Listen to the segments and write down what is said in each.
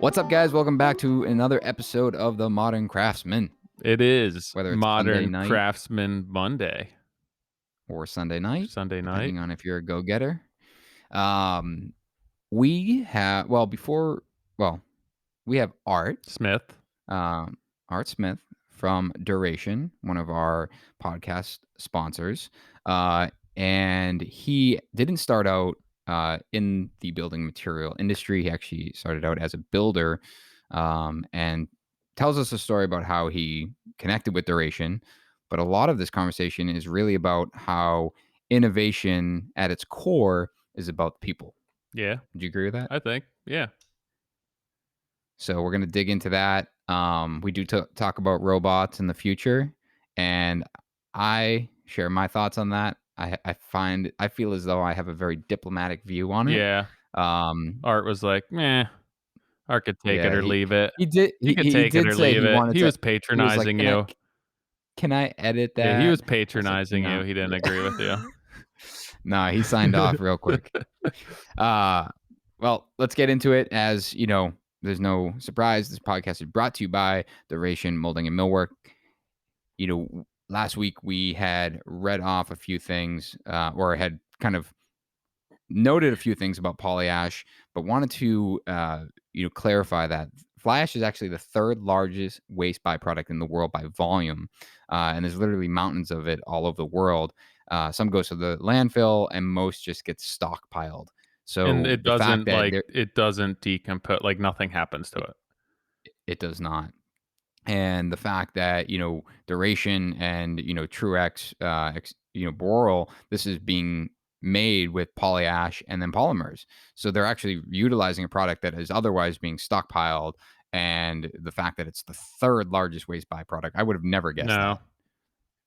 What's up, guys? Welcome back to another episode of the Modern Craftsman. It is Whether it's Sunday Modern night Craftsman Monday. or Sunday night, Sunday night. depending on if you're a go-getter. Um, we have we have Smith. Art Smith from Duration, one of our podcast sponsors, and he didn't start out in the building material industry. He actually started out as a builder, and tells us a story about how he connected with Duration. But a lot of this conversation is really about how innovation at its core is about people. Yeah, Would you agree with that? I think. Yeah. So we're going to dig into that. We do talk about robots in the future, and I share my thoughts on that. I feel as though I have a very diplomatic view on it. Yeah. Art was like, meh. Art could take it Yeah, or leave it. he did. He could He take it did or say leave he it. wanted He to. was He was like, patronizing you. Can I edit that? Yeah, he was I was like, patronizing you. He didn't agree with you. No, he signed off real quick. Well, let's get into it. As you know, there's no surprise. This podcast is brought to you by Duration Molding and Millwork. You know, last week we had read off a few things, or had kind of noted a few things about polyash, but wanted to clarify that fly ash is actually the third largest waste byproduct in the world by volume, and there's literally mountains of it all over the world. Some goes to the landfill, and most just gets stockpiled. So And it the fact doesn't that it doesn't decompose, like nothing happens to it. it does not. And the fact that Duration and Truex, Boral, this is being made with polyash and then polymers, so they're actually utilizing a product that is otherwise being stockpiled. And the fact that it's the third largest waste byproduct, I would have never guessed No. that.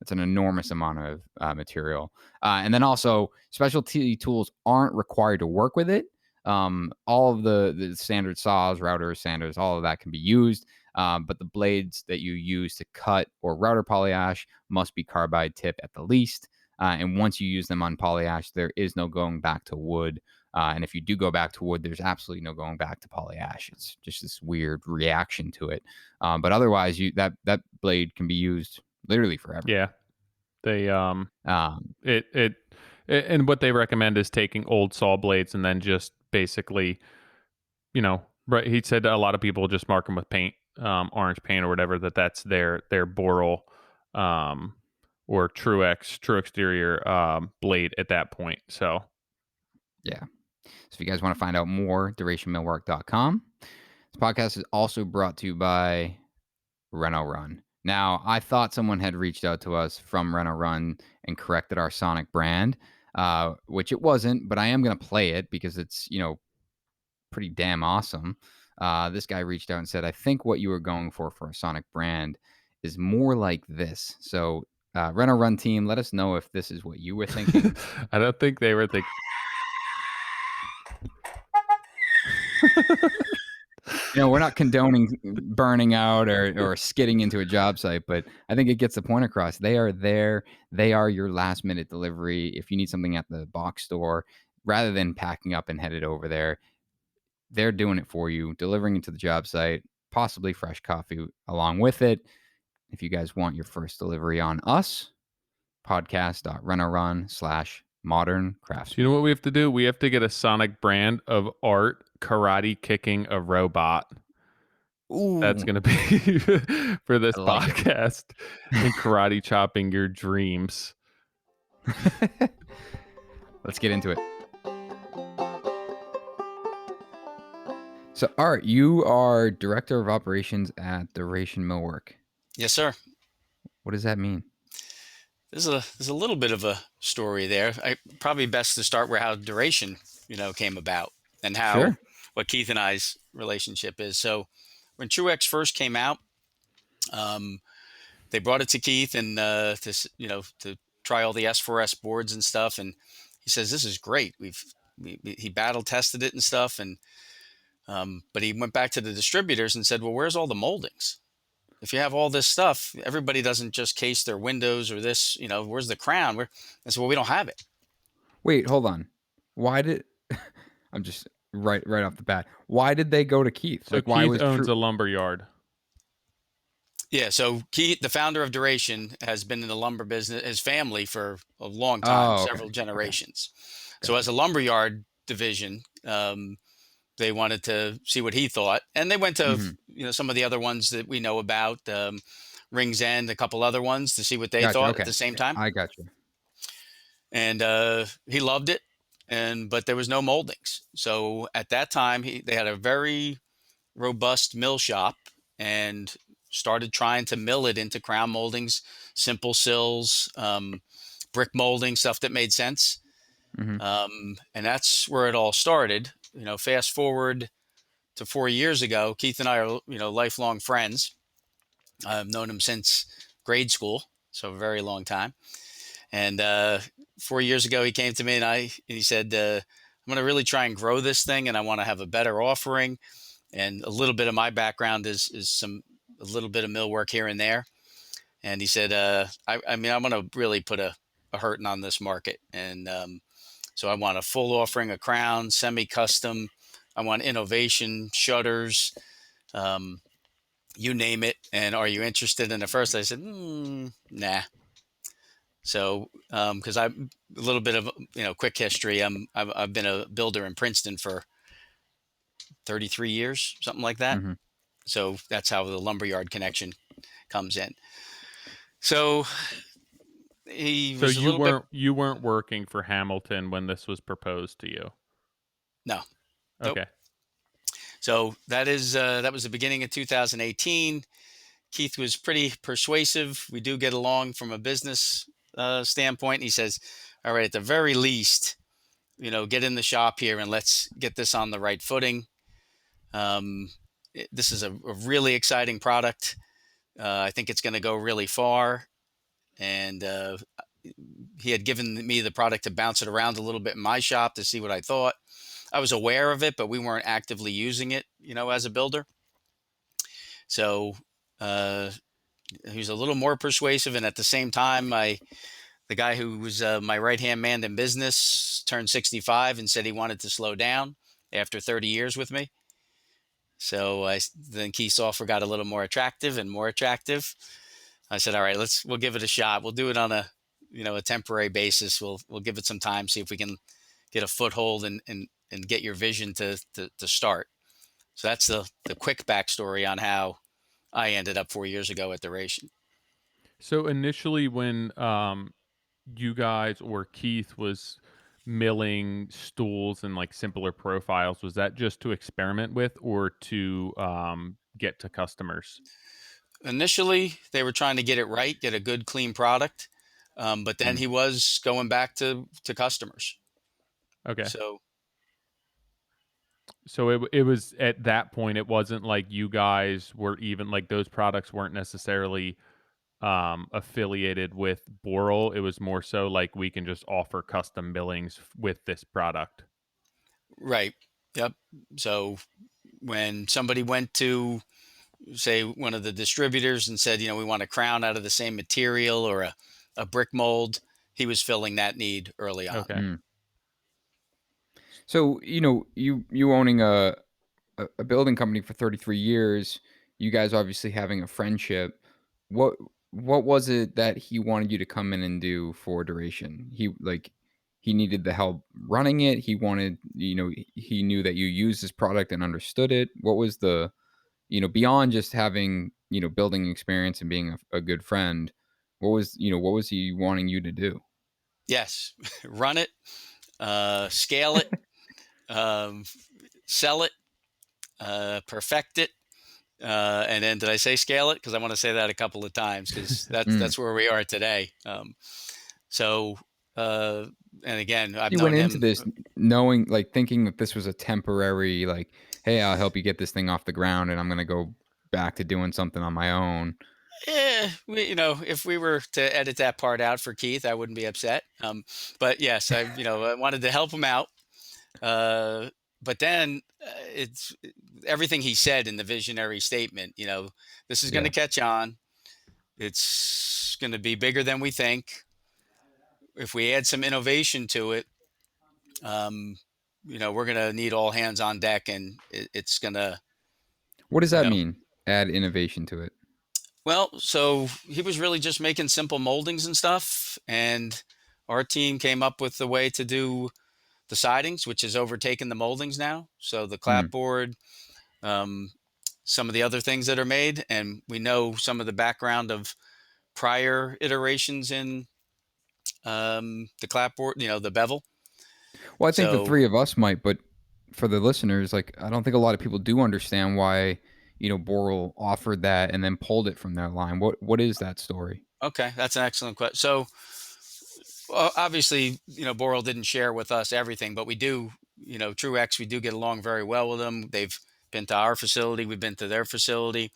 It's an enormous amount of material. And then also, specialty tools aren't required to work with it. All of the standard saws, routers, sanders, all of that can be used. But the blades that you use to cut or router polyash must be carbide tip at the least. And once you use them on polyash, there is no going back to wood. And if you do go back to wood, there's absolutely no going back to polyash. It's just this weird reaction to it. But otherwise, that blade can be used literally forever. Yeah. They and what they recommend is taking old saw blades and then just basically, right. He said a lot of people just mark them with paint, orange paint or whatever, that's their Boral, or true exterior, blade at that point. So yeah. So if you guys want to find out more, durationmillwork.com. This podcast is also brought to you by Reno Run. Now, I thought someone had reached out to us from Reno Run and corrected our Sonic brand, which it wasn't, but I am going to play it because it's, pretty damn awesome. This guy reached out and said, I think what you were going for a Sonic brand is more like this. So, Reno Run team, let us know if this is what you were thinking. I don't think they were thinking. We're not condoning burning out or skidding into a job site, but I think it gets the point across. They are there. They are your last minute delivery. If you need something at the box store, rather than packing up and headed over there, they're doing it for you, delivering it to the job site, possibly fresh coffee along with it. If you guys want your first delivery on us, podcast.runorun/Modern Craftsman. So you know what we have to do? We have to get a Sonic brand of Art karate kicking a robot. Ooh, that's going to be for this podcast. And karate chopping your dreams. Let's get into it. So, Art, you are Director of Operations at Duration Millwork. Yes, sir. What does that mean? There's a little bit of a story there. Probably best to start where how Duration, came about and how what Keith and I's relationship is. So when Truex first came out, they brought it to Keith and to try all the S4S boards and stuff. And he says, this is great. He battle tested it and stuff. And but he went back to the distributors and said, well, where's all the moldings? If you have all this stuff, everybody doesn't just case their windows or this, where's the crown? I said, well, we don't have it. Wait, hold on. Why did right off the bat. Why did they go to Keith? So Like, why Keith was owns True? a lumber yard. Yeah, so Keith, the founder of Duration, has been in the lumber business, his family, for a long time, Oh, okay, several okay, generations. So as gotcha. a lumberyard division, they wanted to see what he thought, and they went to Hmm. some of the other ones that we know about, Rings End, a couple other ones, to see what they Gotcha. thought at Okay, the same time. I gotcha. And he loved it, but there was no moldings. So at that time, they had a very robust mill shop and started trying to mill it into crown moldings, simple sills, brick molding, stuff that made sense. Hmm. And that's where it all started. Fast forward to 4 years ago, Keith and I are, lifelong friends. I've known him since grade school, so a very long time. And 4 years ago, he came to me and he said, I'm going to really try and grow this thing, and I want to have a better offering. And a little bit of my background is a little bit of millwork here and there. And he said, I mean, I'm going to really put a hurting on this market. And so I want a full offering, a crown, semi-custom. I want innovation, shutters, um, you name it. And are you interested? And at first I said, nah. So, because I'm a little bit of, quick history. I've been a builder in Princeton for 33 years, something like that. Hmm. So that's how the lumberyard connection comes in. So he So was a little bit, you weren't working for Hamilton when this was proposed to you. no, nope. Okay. So that was the beginning of 2018. Keith was pretty persuasive. We do get along from a business standpoint. He says, all right, at the very least, get in the shop here and let's get this on the right footing. This is a really exciting product. I think it's going to go really far. And he had given me the product to bounce it around a little bit in my shop to see what I thought. I was aware of it, but we weren't actively using it, as a builder. So uh, he was a little more persuasive. And at the same time, the guy who was my right-hand man in business turned 65 and said he wanted to slow down after 30 years with me. So then Keith's offer got a little more attractive and more attractive. I said, all right, we'll give it a shot. We'll do it on a temporary basis. We'll give it some time, see if we can get a foothold and get your vision to start. So that's the quick backstory on how I ended up 4 years ago at Duration. So initially, when you guys or Keith was milling stools and like simpler profiles, was that just to experiment with or to get to customers? Initially, they were trying to get it right, get a good, clean product. But then Mm. he was going back to customers. Okay. So So it was at that point, it wasn't like you guys were even like those products weren't necessarily affiliated with Boral. It was more so like we can just offer custom billings with this product. right, yep. So when somebody went to, say, one of the distributors and said, we want a crown out of the same material or a brick mold, he was filling that need early on. Okay. Mm. So, you owning a building company for 33 years, you guys obviously having a friendship. What what was it that he wanted you to come in and do for Duration? He needed the help running it. He wanted, he knew that you used this product and understood it. What was the, beyond just having, building experience and being a good friend, what was he wanting you to do? Yes, run it, scale it, um, sell it, perfect it. And then did I say scale it? Because I want to say that a couple of times because Mm. that's where we are today. So, uh, and again, I've You went known into him. this knowing, like, thinking that this was a temporary, like, "Hey, I'll help you get this thing off the ground, and I'm gonna go back to doing something on my own." If we were to edit that part out for Keith, I wouldn't be upset. But yes, I wanted to help him out. But then it's everything he said in the visionary statement. This is going to Yeah. catch on. It's going to be bigger than we think. If we add some innovation to it, um, we're gonna need all hands on deck, and it's gonna, What does you that know, mean? Add innovation to it. well, so he was really just making simple moldings and stuff, and our team came up with the way to do the sidings, which has overtaken the moldings now. So the Mm. clapboard, um, some of the other things that are made, and we know some of the background of prior iterations in the clapboard, the bevel. Well, I think the So three of us might, but for the listeners, like I don't think a lot of people do understand why Boral offered that and then pulled it from their line. What is that story? okay, that's an excellent question. So well, obviously, Boral didn't share with us everything, but we do, Truex, we do get along very well with them. They've been to our facility, we've been to their facility.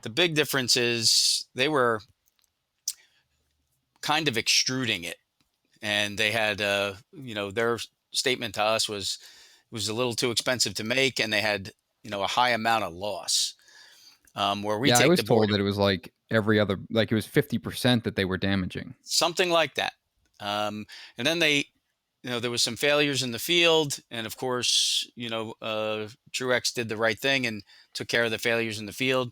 The big difference is they were kind of extruding it, and they had, their statement to us was it was a little too expensive to make, and they had, a high amount of loss. Where we Yeah, I take the was board, told that it was like every other, like it was 50% that they were damaging. something like that. And then there was some failures in the field, and of course, Truex did the right thing and took care of the failures in the field.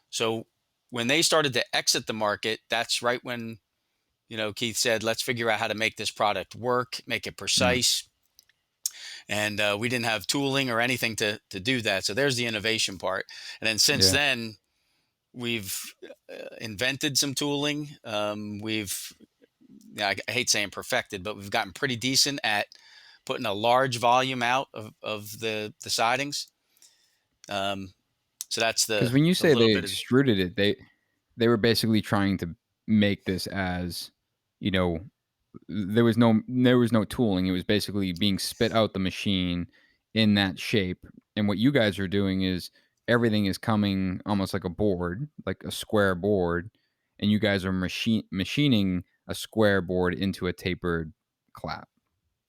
So when they started to exit the market, that's right when, Keith said, let's figure out how to make this product work, make it Mm. precise. And we didn't have tooling or anything to do that. So there's the innovation part. And then since Yeah, then, we've invented some tooling. We've yeah, I hate saying perfected, but we've gotten pretty decent at putting a large volume out of the sidings. Um, so that's because when you the say little they bit of extruded it, they were basically trying to make this as you know there was no tooling. It was basically being spit out the machine in that shape. And what you guys are doing is everything is coming almost like a board, like a square board, and you guys are machining a square board into a tapered clap.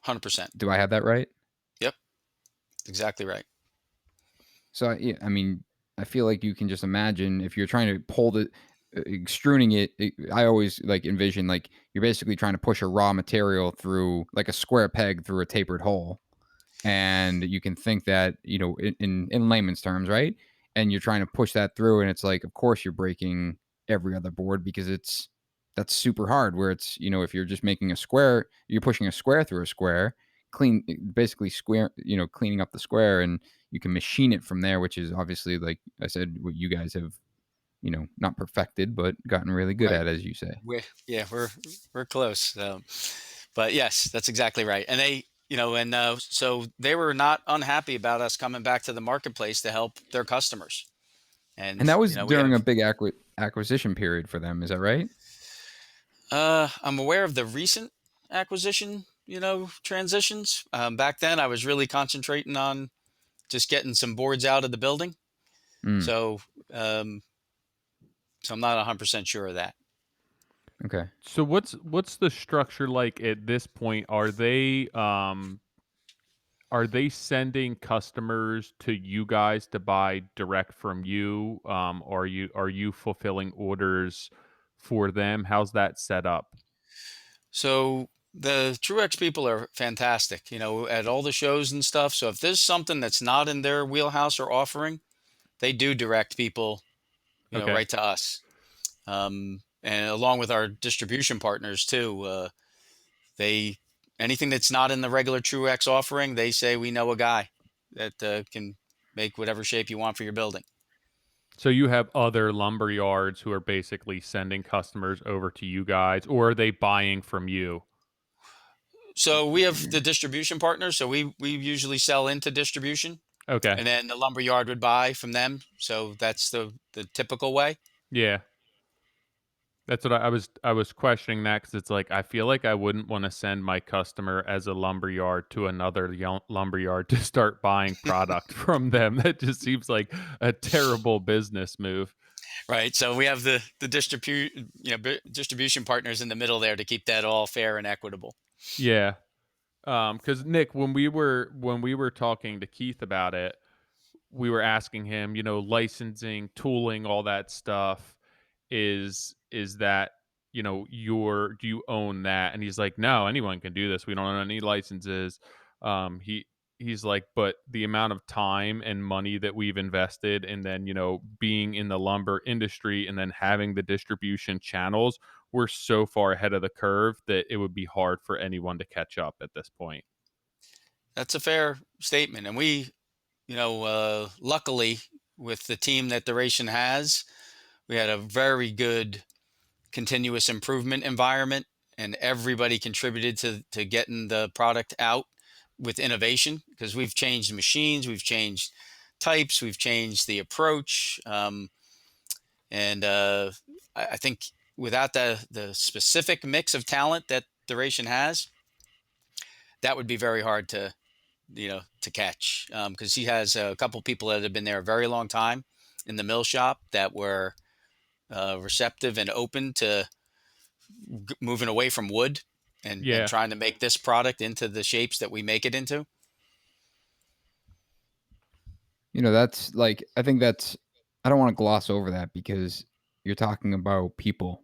100%. Do I have that right? Yep, exactly right. So yeah, I mean, I feel like you can just imagine if you're trying to pull the extruding it, I always like envision like you're basically trying to push a raw material through like a square peg through a tapered hole, and you can think that in layman's terms, right? And you're trying to push that through, and it's like, of course, you're breaking every other board because that's super hard. Where it's if you're just making a square, you're pushing a square through a square, basically square, cleaning up the square, and you can machine it from there, which is obviously, like I said, what you guys have, not perfected, but gotten really good Right. at, as you say. We're close. But yes, that's exactly right. And so they were not unhappy about us coming back to the marketplace to help their customers. And And that was we during a have big acquisition period for them. Is that right? I'm aware of the recent acquisition, transitions. Back then, I was really concentrating on just getting some boards out of the building. Mm, So, um, so I'm not 100% sure of that. okay. So what's the structure like at this point? Are they sending customers to you guys to buy direct from you? Or are you fulfilling orders for them? How's that set up? So the Truex people are fantastic, at all the shows and stuff. So if there's something that's not in their wheelhouse or offering, they do direct people, Okay. right to us. And along with our distribution partners too. They Anything that's not in the regular Truex offering, they say we know a guy that can make whatever shape you want for your building. So you have other lumber yards who are basically sending customers over to you guys, or are they buying from you? So we have the distribution partners. So we usually sell into distribution, Okay. and then the lumber yard would buy from them. So that's the typical way. Yeah. That's what I was questioning that because it's like I feel like I wouldn't want to send my customer as a lumberyard to another lumberyard to start buying product from them. That just seems like a terrible business move. Right. So we have the distribution partners in the middle there to keep that all fair and equitable. Yeah. Because Nick, when we were talking to Keith about it, we were asking him, licensing, tooling, all that stuff. Is that your do you own that? And he's like, no, anyone can do this. We don't own any licenses. He he's like, but the amount of time and money that we've invested, and then, being in the lumber industry and then having the distribution channels, we're so far ahead of the curve that it would be hard for anyone to catch up at this point. That's a fair statement. And we, luckily, with the team that Duration has, we had a very good continuous improvement environment, and everybody contributed to getting the product out with innovation, because we've changed machines, we've changed types, we've changed the approach. And I think without the specific mix of talent that Duration has, that would be very hard to catch, because he has a couple people that have been there a very long time in the mill shop that were receptive and open to moving away from wood and Yeah. trying to make this product into the shapes that we make it into. That's like, I think that's, I don't want to gloss over that, because you're talking about people,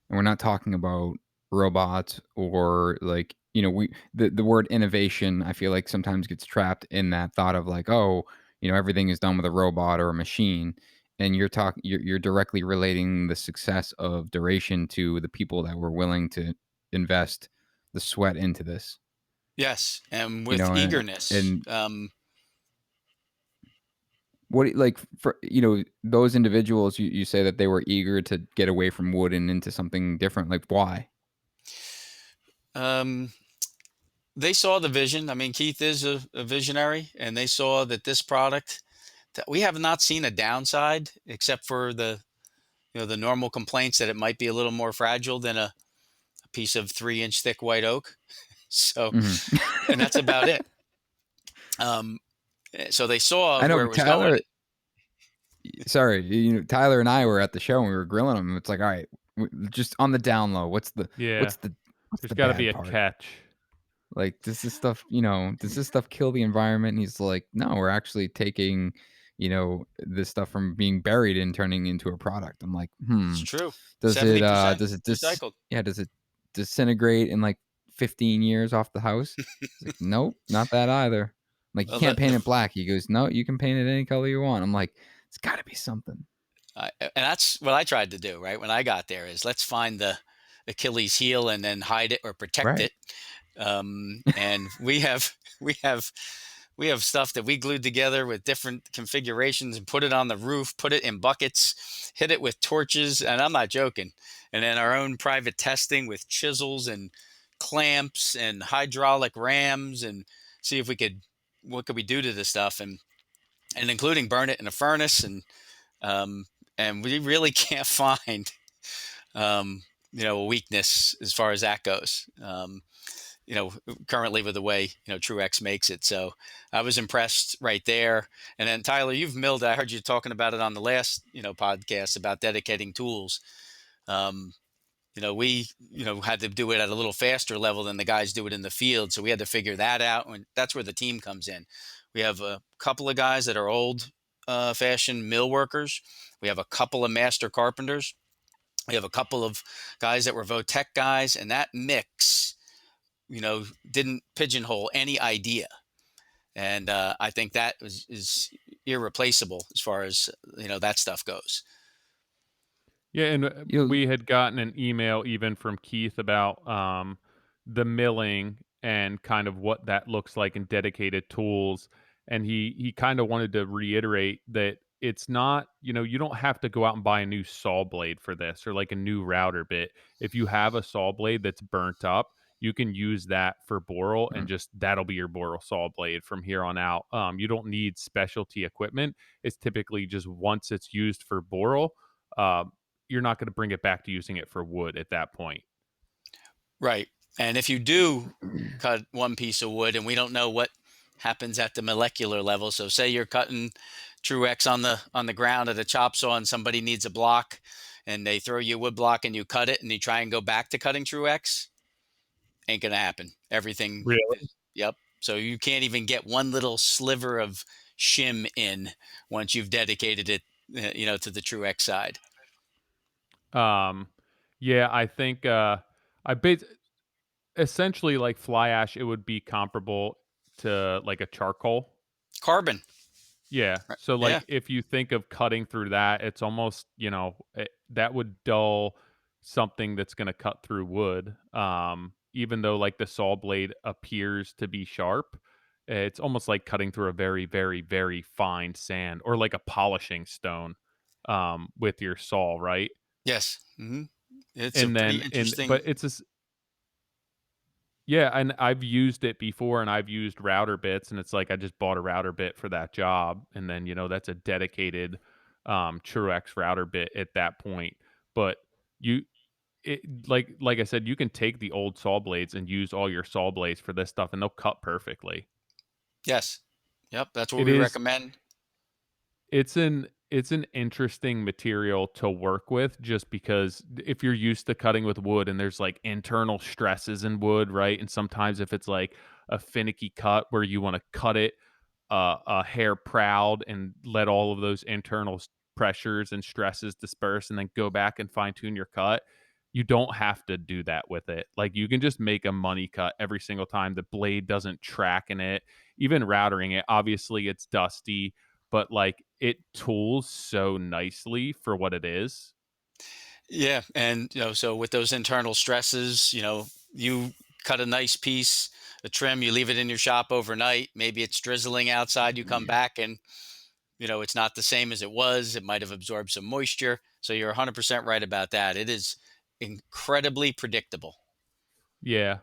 and we're not talking about robots, or like, the word innovation, I feel like sometimes gets trapped in that thought of like, oh, everything is done with a robot or a machine. And you're directly relating the success of Duration to the people that were willing to invest the sweat into this, Yes, and you with know, and, eagerness. and like, for those individuals, you say that they were eager to get away from wood and into something different. Like, why? Um, they saw the vision. I mean, Keith is a visionary, and they saw that this product, that we have not seen a downside except for the normal complaints that it might be a little more fragile than a piece of 3-inch thick white oak. So, Mhm. and that's about it. Um, so they saw I know, where it but was going. Tyler, Tyler and I were at the show and we were grilling him. It's like, all right, just on the down low, Yeah. what's the what's There's the got to be bad a part? catch. Like, does this stuff kill the environment? And he's like, no, we're actually taking, this stuff from being buried and turning into a product. I'm like, It's true. does it 70% does it recycled. yeah, does it disintegrate in like 15 years off the house? He's like, nope, not that either. I'm like, you Well, can't paint it black. He goes, no, you can paint it any color you want. I'm like, it's got to be something, and that's what I tried to do, right? When I got there, is let's find the Achilles heel and then hide it or protect right? it. And we have stuff that we glued together with different configurations and put it on the roof, put it in buckets, hit it with torches, and I'm not joking. And then our own private testing with chisels and clamps and hydraulic rams, and see if we could, what could we do to this stuff, and including burn it in a furnace, um, and we really can't find a weakness as far as that goes. You know, Currently with the way Truex makes it. So I was impressed right there. And then Tyler, you've milled. I heard you talking about it on the last podcast about dedicating tools. Um, we had to do it at a little faster level than the guys do it in the field. So we had to figure that out, and that's where the team comes in. We have a couple of guys that are old fashioned mill workers. We have a couple of master carpenters. We have a couple of guys that were Votech guys, and that mix, didn't pigeonhole any idea. And I think that is irreplaceable as far as that stuff goes. Yeah, and You we had gotten an email even from Keith about the milling and kind of what that looks like in dedicated tools, and he kind of wanted to reiterate that it's not, you don't have to go out and buy a new saw blade for this, or like a new router bit. If you have a saw blade that's burnt up, you can use that for boral, and mm, just that'll be your boral saw blade from here on out. You don't need specialty equipment. It's typically just once it's used for boral. Um, you're not going to bring it back to using it for wood at that point. Right. And if you do cut one piece of wood and we don't know what happens at the molecular level, so say you're cutting Truex on the ground at a chop saw and somebody needs a block and they throw you a wood block and you cut it and you try and go back to cutting Truex, ain't gonna happen. Everything Really? is, yep. So you can't even get one little sliver of shim in once you've dedicated it, to the Truex side. Um, yeah, I think I bet essentially like fly ash, it would be comparable to like a charcoal. Carbon. Yeah. So Yeah. like if you think of cutting through that, it's almost, that would dull something that's going to cut through wood. Even though like the saw blade appears to be sharp, it's almost like cutting through a very, very, very fine sand or like a polishing stone with your saw, right? Yes. It's a And pretty then interesting. but yeah, and I've used it before and I've used router bits and it's like I just bought a router bit for that job and then, that's a dedicated Truex router bit at that point. But you it like I said, you can take the old saw blades and use all your saw blades for this stuff and they'll cut perfectly. Yes. Yep. That's what It we is recommend. it's an interesting material to work with just because if you're used to cutting with wood and there's like internal stresses in wood, right? And sometimes if it's like a finicky cut where you want to cut it a hair proud and let all of those internal pressures and stresses disperse and then go back and fine tune your cut. You don't have to do that with it. Like you can just make a money cut every single time. The blade doesn't track in it. Even routering it, obviously it's dusty, but like it tools so nicely for what it is. Yeah. And, so with those internal stresses, you cut a nice piece, a trim, you leave it in your shop overnight. Maybe it's drizzling outside. You come back and, it's not the same as it was. It might have absorbed some moisture. So you're 100% right about that. It is incredibly predictable. Yeah.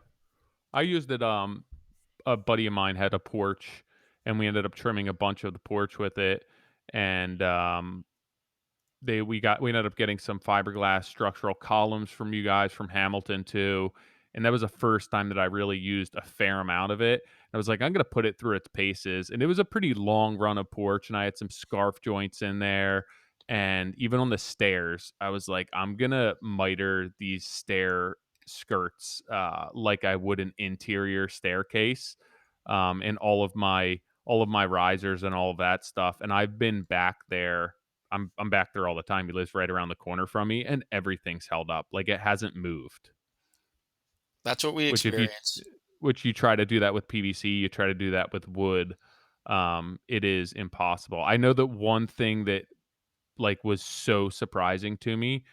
I used it a buddy of mine had a porch and we ended up trimming a bunch of the porch with it and we ended up getting some fiberglass structural columns from you guys from Hamilton too. And that was the first time that I really used a fair amount of it. I was like, I'm gonna put it through its paces. And it was a pretty long run of porch, and I had some scarf joints in there. And even on the stairs, I was like, I'm gonna miter these stair skirts like I would an interior staircase. And all of my risers and all of that stuff. And I've been back there. I'm back there all the time. He lives right around the corner from me, and everything's held up. Like it hasn't moved. That's what we Which if you experience. which you try to do that with PVC, you try to do that with wood, it is impossible. I know that one thing that like was so surprising to me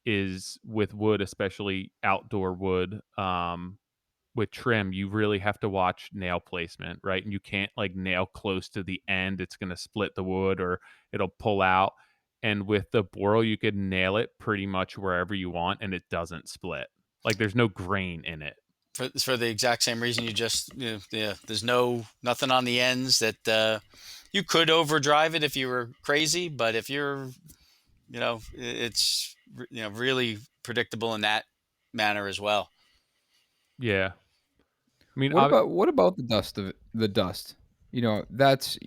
is with wood, especially outdoor wood. With trim, you really have to watch nail placement, right? And you can't like nail close to the end. It's going to split the wood or it'll pull out. And with the Boral, you could nail it pretty much wherever you want and it doesn't split. Like there's no grain in it. For the exact same reason you just, yeah, there's nothing on the ends that you could overdrive it if you were crazy, but if you're, it's, really predictable in that manner as well. Yeah. I mean, What about the dust? That's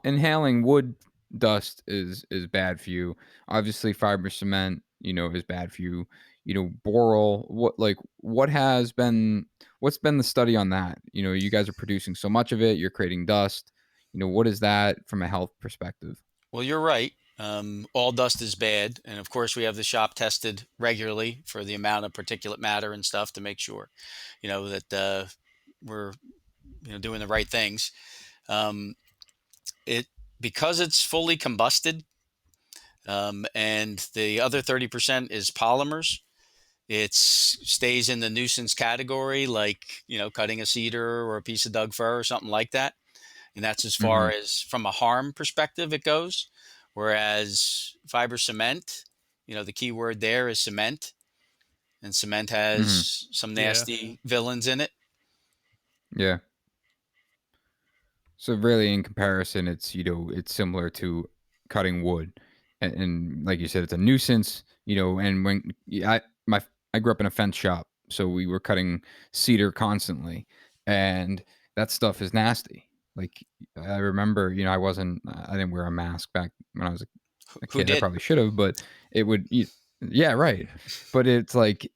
inhaling wood dust is bad for you. Obviously, fiber cement, is bad for you. Boral. What's been the study on that? You guys are producing so much of it. You're creating dust. What is that from a health perspective? Well, you're right. All dust is bad, and of course, we have the shop tested regularly for the amount of particulate matter and stuff to make sure, that we're doing the right things. Um, it because it's fully combusted, and the other 30% is polymers. It stays in the nuisance category, like cutting a cedar or a piece of Doug fir or something like that. And that's as far Hmm. as from a harm perspective it goes. Whereas fiber cement, the key word there is cement, and cement Hmm. has some yeah. nasty villains in it. Yeah. So really, in comparison, it's similar to cutting wood, and like you said, it's a nuisance. And when I grew up in a fence shop, so we were cutting cedar constantly, and that stuff is nasty. Like I remember, I didn't wear a mask back when I was a Who kid. I did? probably should have, but it would, yeah, right. But it's like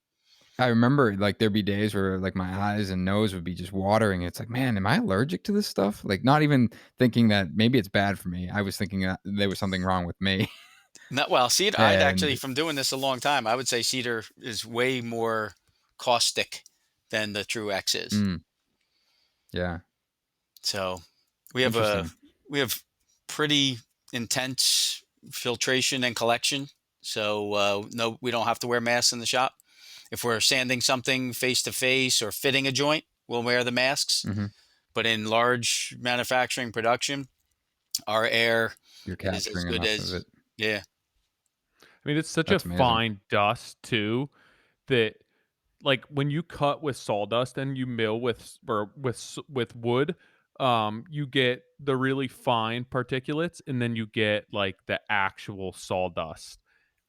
I remember like there'd be days where like my eyes and nose would be just watering. It's like, man, am I allergic to this stuff? Like not even thinking that maybe it's bad for me. I was thinking that there was something wrong with me. Not well. Cedar. I'd actually, And from doing this a long time, I would say cedar is way more caustic than the True X is. mm, Yeah. So we have Interesting. pretty intense filtration and collection. So no, we don't have to wear masks in the shop. If we're sanding something face to face or fitting a joint, we'll wear the masks. Hmm. But in large manufacturing production, our air You're is as capturing good enough of as, it. yeah. I mean, it's such a That's amazing. fine dust too that like when you cut with sawdust and you mill with wood, you get the really fine particulates, and then you get like the actual sawdust.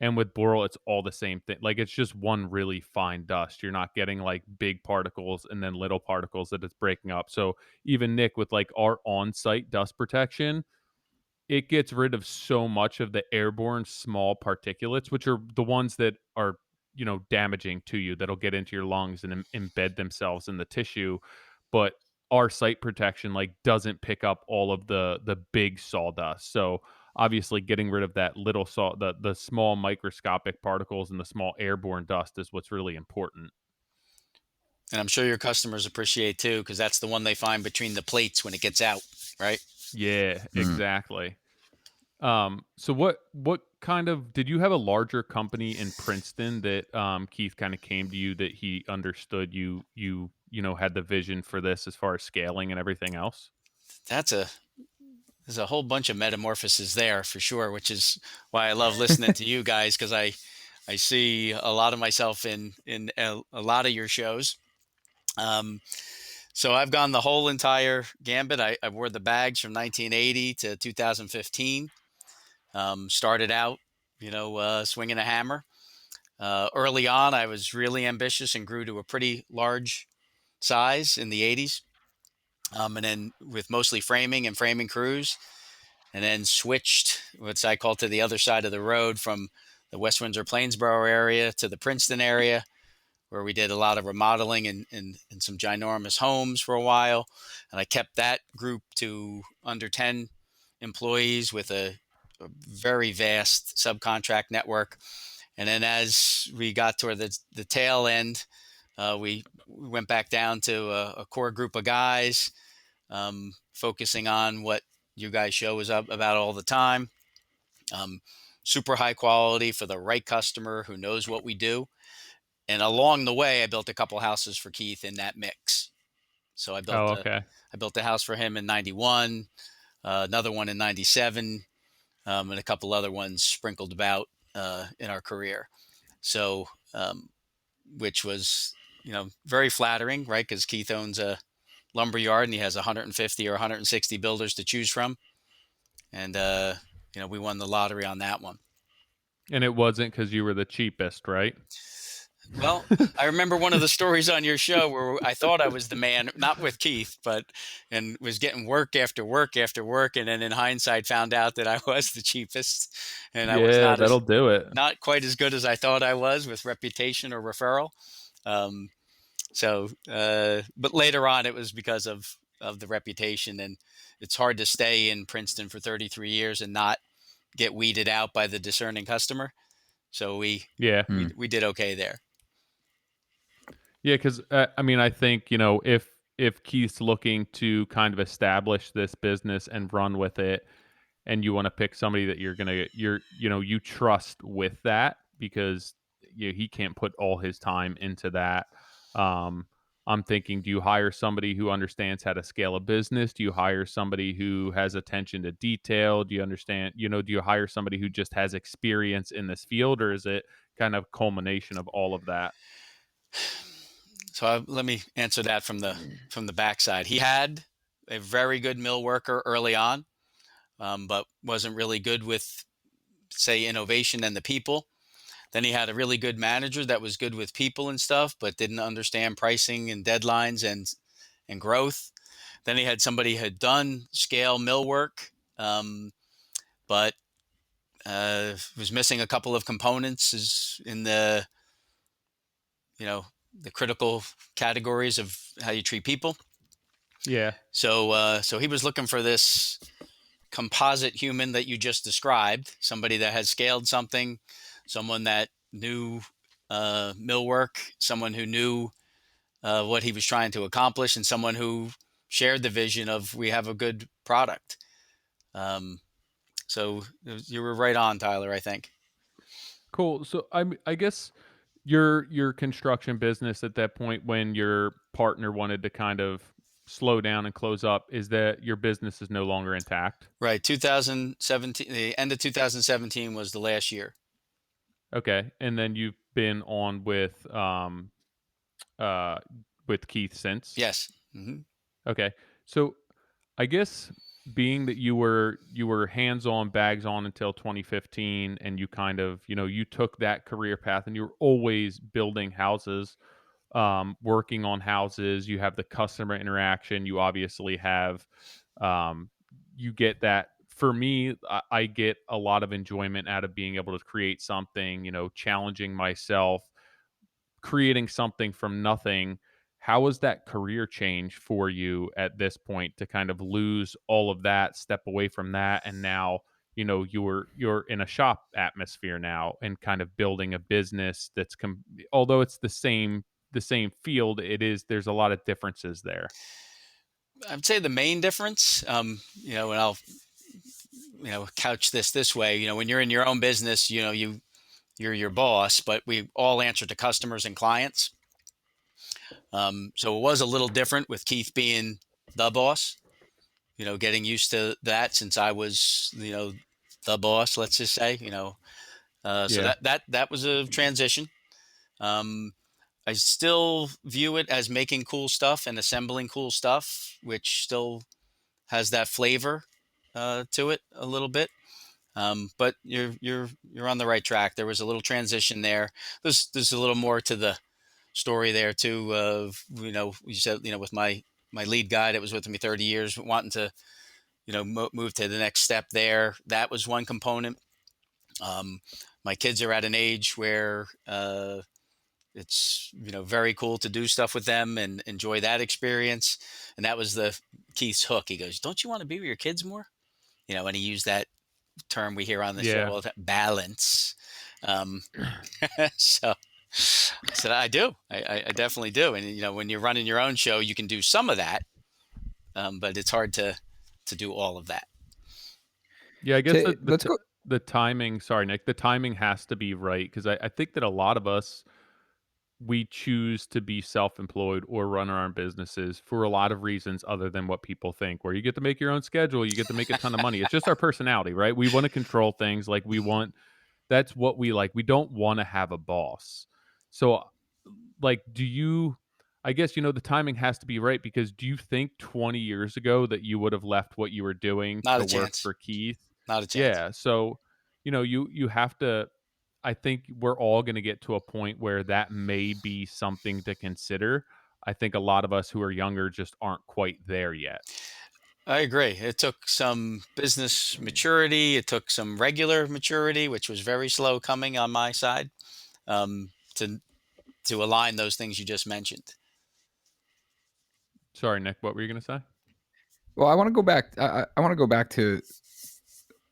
And with boral, it's all the same thing. Like it's just one really fine dust. You're not getting like big particles and then little particles that it's breaking up. So even Nick with like our on-site dust protection, it gets rid of so much of the airborne small particulates, which are the ones that are, damaging to you, that'll get into your lungs and embed themselves in the tissue. But our site protection like doesn't pick up all of the big sawdust. So obviously getting rid of that little the small microscopic particles and the small airborne dust is what's really important. And I'm sure your customers appreciate too, because that's the one they find between the plates when it gets out, right? Yeah, Mm. exactly. So what kind of did you have a larger company in Princeton that Keith kind of came to you that he understood you had the vision for this as far as scaling and everything else? That's a There's a whole bunch of metamorphoses there for sure, which is why I love listening to you guys, because I see a lot of myself in a lot of your shows. Um, so I've gone the whole entire gambit. I wore the bags from 1980 to 2015. Started out, swinging a hammer. Early on, I was really ambitious and grew to a pretty large size in the 80s. And then with mostly framing and framing crews, and then switched, what I call, to the other side of the road from the West Windsor Plainsboro area to the Princeton area, where we did a lot of remodeling and some ginormous homes for a while. And I kept that group to under 10 employees with a very vast subcontract network. And then as we got toward the tail end, we went back down to a core group of guys, focusing on what you guys show us up about all the time. Um, Super high quality for the right customer who knows what we do. And along the way, I built a couple houses for Keith in that mix. So Oh, okay. I built a house for him in '91, another one in '97, and a couple other ones sprinkled about in our career. So, which was, very flattering, right? Because Keith owns a lumber yard and he has 150 or 160 builders to choose from. And, we won the lottery on that one. And it wasn't because you were the cheapest, right? Well, I remember one of the stories on your show where I thought I was the man, not with Keith, and was getting work after work after work. And then in hindsight found out that I was the cheapest, and I was Yeah, that'll do it. not quite as good as I thought I was with reputation or referral. Um, but later on it was because of the reputation, and it's hard to stay in Princeton for 33 years and not get weeded out by the discerning customer. So Yeah. we did okay there. Yeah, because I mean, I think if Keith's looking to kind of establish this business and run with it, and you want to pick somebody that you trust with that because he can't put all his time into that. Um, I'm thinking, do you hire somebody who understands how to scale a business? Do you hire somebody who has attention to detail? Do you hire somebody who just has experience in this field, or is it kind of culmination of all of that? So let me answer that from the backside. He had a very good mill worker early on, but wasn't really good with, say, innovation and the people. Then he had a really good manager that was good with people and stuff, but didn't understand pricing and deadlines and growth. Then he had somebody who had done scale mill work, but was missing a couple of components is in the critical categories of how you treat people. Yeah. So he was looking for this composite human that you just described, somebody that had scaled something, someone that knew millwork, someone who knew what he was trying to accomplish, and someone who shared the vision of we have a good product. So you were right on, Tyler, I think. Cool. So I guess your construction business at that point, when your partner wanted to kind of slow down and close up, is that your business is no longer intact? Right. 2017, the end of 2017 was the last year. Okay. And then you've been on uh with Keith since? Yes. Hmm. Okay. So I guess being that you were hands-on, bags on until 2015, and you kind of, you took that career path and you were always building houses, working on houses, you have the customer interaction, you obviously have, um, you get that. For me, I get a lot of enjoyment out of being able to create something, challenging myself, creating something from nothing. How was that career change for you at this point to kind of lose all of that, step away from that, and now, you're in a shop atmosphere now and kind of building a business that's although it's the same field, there's a lot of differences there. I'd say the main difference, and I'll, couch this way, when you're in your own business, you're your boss, but we all answer to customers and clients. So it was a little different with Keith being the boss, getting used to that since I was, the boss, let's just say, so Yeah. that was a transition. Um, I still view it as making cool stuff and assembling cool stuff, which still has that flavor to it a little bit. But you're on the right track. There was a little transition there. There's a little more to the story there too. Of you said with my lead guy that was with me 30 years, wanting to move to the next step there. That was one component. Um, my kids are at an age where it's very cool to do stuff with them and enjoy that experience. And that was the Keith's hook. He goes, "Don't you want to be with your kids more?" And he used that term we hear on the show Yeah. all the time, balance. Um, so I said, I do. I definitely do. And when you're running your own show, you can do some of that, but it's hard to do all of that. Yeah, I guess Let's go. the timing, sorry, Nick, the timing has to be right, because I think that a lot of us, we choose to be self-employed or run our own businesses for a lot of reasons other than what people think, where you get to make your own schedule, you get to make a ton of money. It's just our personality, right? We want to control things. Like, that's what we like. We don't want to have a boss. So, like, I guess, the timing has to be right, because do you think 20 years ago that you would have left what you were doing Not to a work chance. for Keith? Not a chance. Yeah. So, you have to, I think we're all going to get to a point where that may be something to consider. I think a lot of us who are younger just aren't quite there yet. I agree. It took some business maturity. It took some regular maturity, which was very slow coming on my side, to align those things you just mentioned. Sorry, Nick, what were you going to say? Well, I want to go back. I want to go back to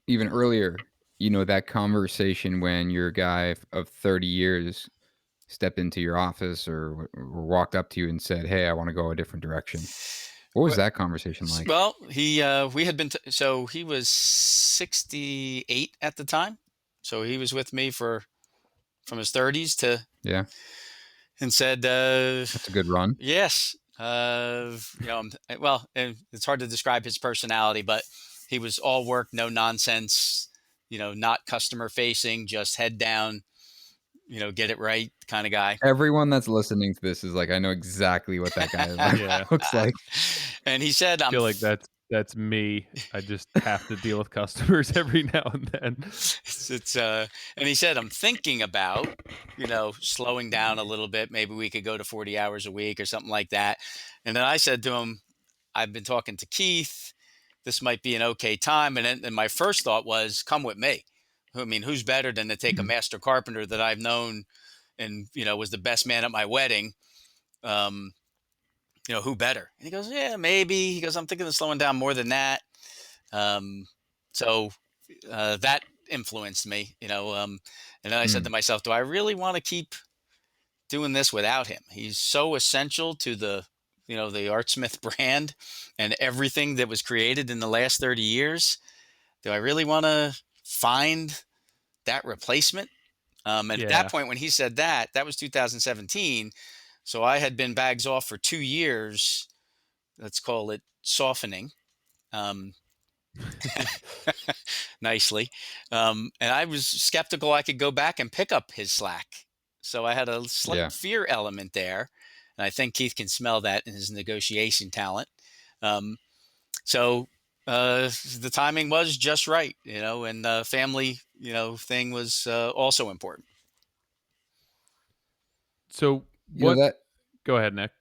even earlier. That conversation when your guy of 30 years stepped into your office or walked up to you and said, "Hey, I want to go a different direction." What was that conversation like? Well, we had been so he was 68 at the time, so he was with me from his 30s to Yeah, and said, that's a good run. yes, well, and it's hard to describe his personality, but he was all work, no nonsense, not customer facing, just head down, get it right kind of guy. Everyone that's listening to this is like, I know exactly what that guy Yeah. looks like. And he said, I feel like that's me. I just have to deal with customers every now and then. and he said, I'm thinking about, slowing down a little bit. Maybe we could go to 40 hours a week or something like that. And then I said to him, I've been talking to Keith. This might be an okay time. And my first thought was, come with me. I mean, who's better than to take a master carpenter that I've known and, was the best man at my wedding? Who better? And he goes, yeah, maybe. He goes, I'm thinking of slowing down more than that. So that influenced me, and then I said to myself, do I really want to keep doing this without him? He's so essential to the the Artsmith brand and everything that was created in the last 30 years, do I really want to find that replacement? And at that Yeah. point, when he said that, that was 2017. So I had been bags off for 2 years. Let's call it softening. Um, nicely. And I was skeptical I could go back and pick up his slack. So I had a slight Yeah. fear element there. And I think Keith can smell that in his negotiation talent. Um, so the timing was just right, and the family, thing was also important. So You know what? that Go ahead, Nick.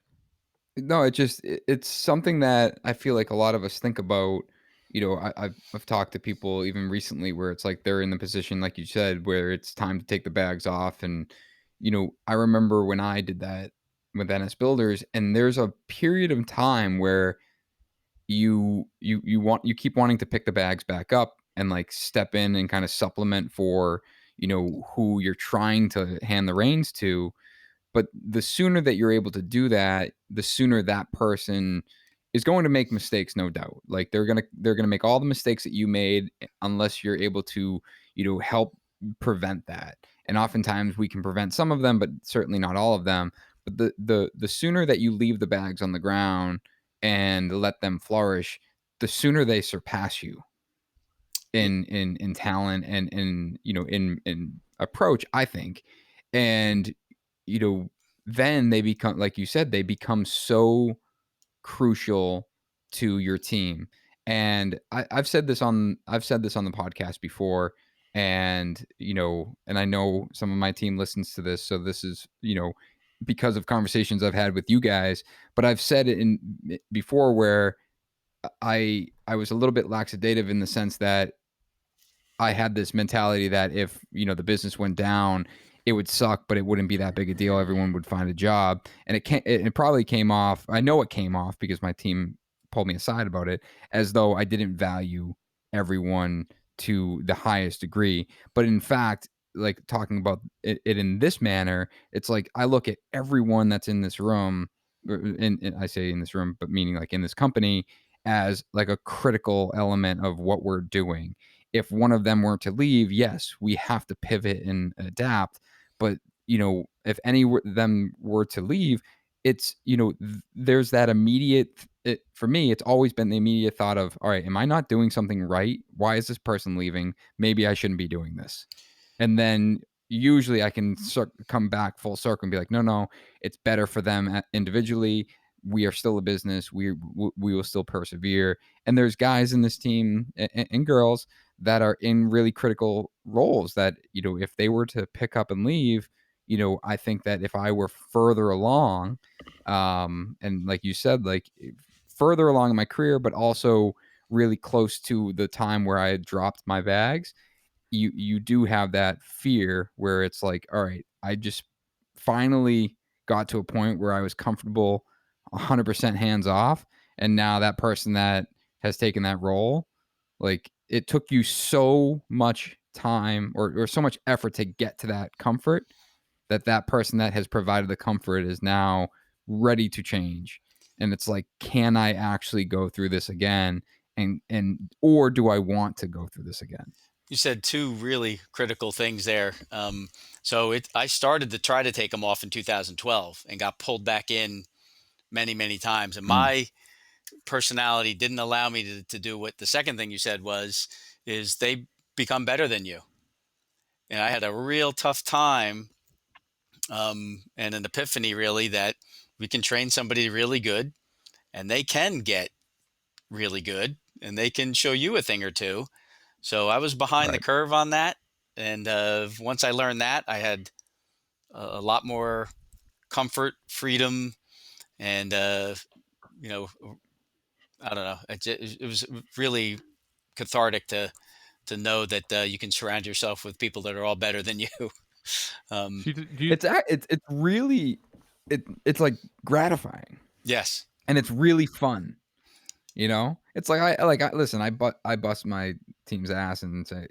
No, it's something that I feel like a lot of us think about. I've talked to people even recently where it's like they're in the position, like you said, where it's time to take the bags off. And I remember when I did that with NS Builders, and there's a period of time where you keep wanting to pick the bags back up and like step in and kind of supplement for who you're trying to hand the reins to. But the sooner that you're able to do that, the sooner that person is going to make mistakes, no doubt. Like they're gonna make all the mistakes that you made unless you're able to, help prevent that. And oftentimes we can prevent some of them, but certainly not all of them. But the sooner that you leave the bags on the ground and let them flourish, the sooner they surpass you Y- in talent and in approach, I think. And you know, then they become, like you said, they become so crucial to your team. And I've said this on the podcast before, and and I know some of my team listens to this, so this is because of conversations I've had with you guys. But I've said it in before where I was a little bit lackadative in the sense that I had this mentality that if, the business went down, it would suck, but it wouldn't be that big a deal. Everyone would find a job. And it probably came off. I know it came off because my team pulled me aside about it, as though I didn't value everyone to the highest degree. But in fact, like talking about it in this manner, it's like I look at everyone that's in this room, and I say in this room, but meaning like in this company, as like a critical element of what we're doing. If one of them were to leave, yes, we have to pivot and adapt. But if any of them were to leave, it's there's that immediate. For me, it's always been the immediate thought of, all right, am I not doing something right? Why is this person leaving? Maybe I shouldn't be doing this. And then usually I can come back full circle and be like, no, no, it's better for them individually. We are still a business. We will still persevere. And there's guys in this team and girls that are in really critical roles that, if they were to pick up and leave, I think that if I were further along, and like you said, like further along in my career, but also really close to the time where I had dropped my bags, you do have that fear where it's like, all right, I just finally got to a point where I was comfortable 100% hands off. And now that person that has taken that role, like it took you so much time or so much effort to get to that comfort, that person that has provided the comfort is now ready to change. And it's like, can I actually go through this again? And or do I want to go through this again? You said two really critical things there. I started to try to take them off in 2012 and got pulled back in many, many times. And Mm, my personality didn't allow me to do what the second thing you said is they become better than you. And I had a real tough time, and an epiphany really that we can train somebody really good and they can get really good and they can show you a thing or two. So I was behind the right. curve on that. And once I learned that, I had a lot more comfort, freedom, and you know, I don't know. It was really cathartic to know that you can surround yourself with people that are all better than you. um, Do you, It's really it's like gratifying, yes, and it's really fun. It's like I listen. I bust my team's ass and say,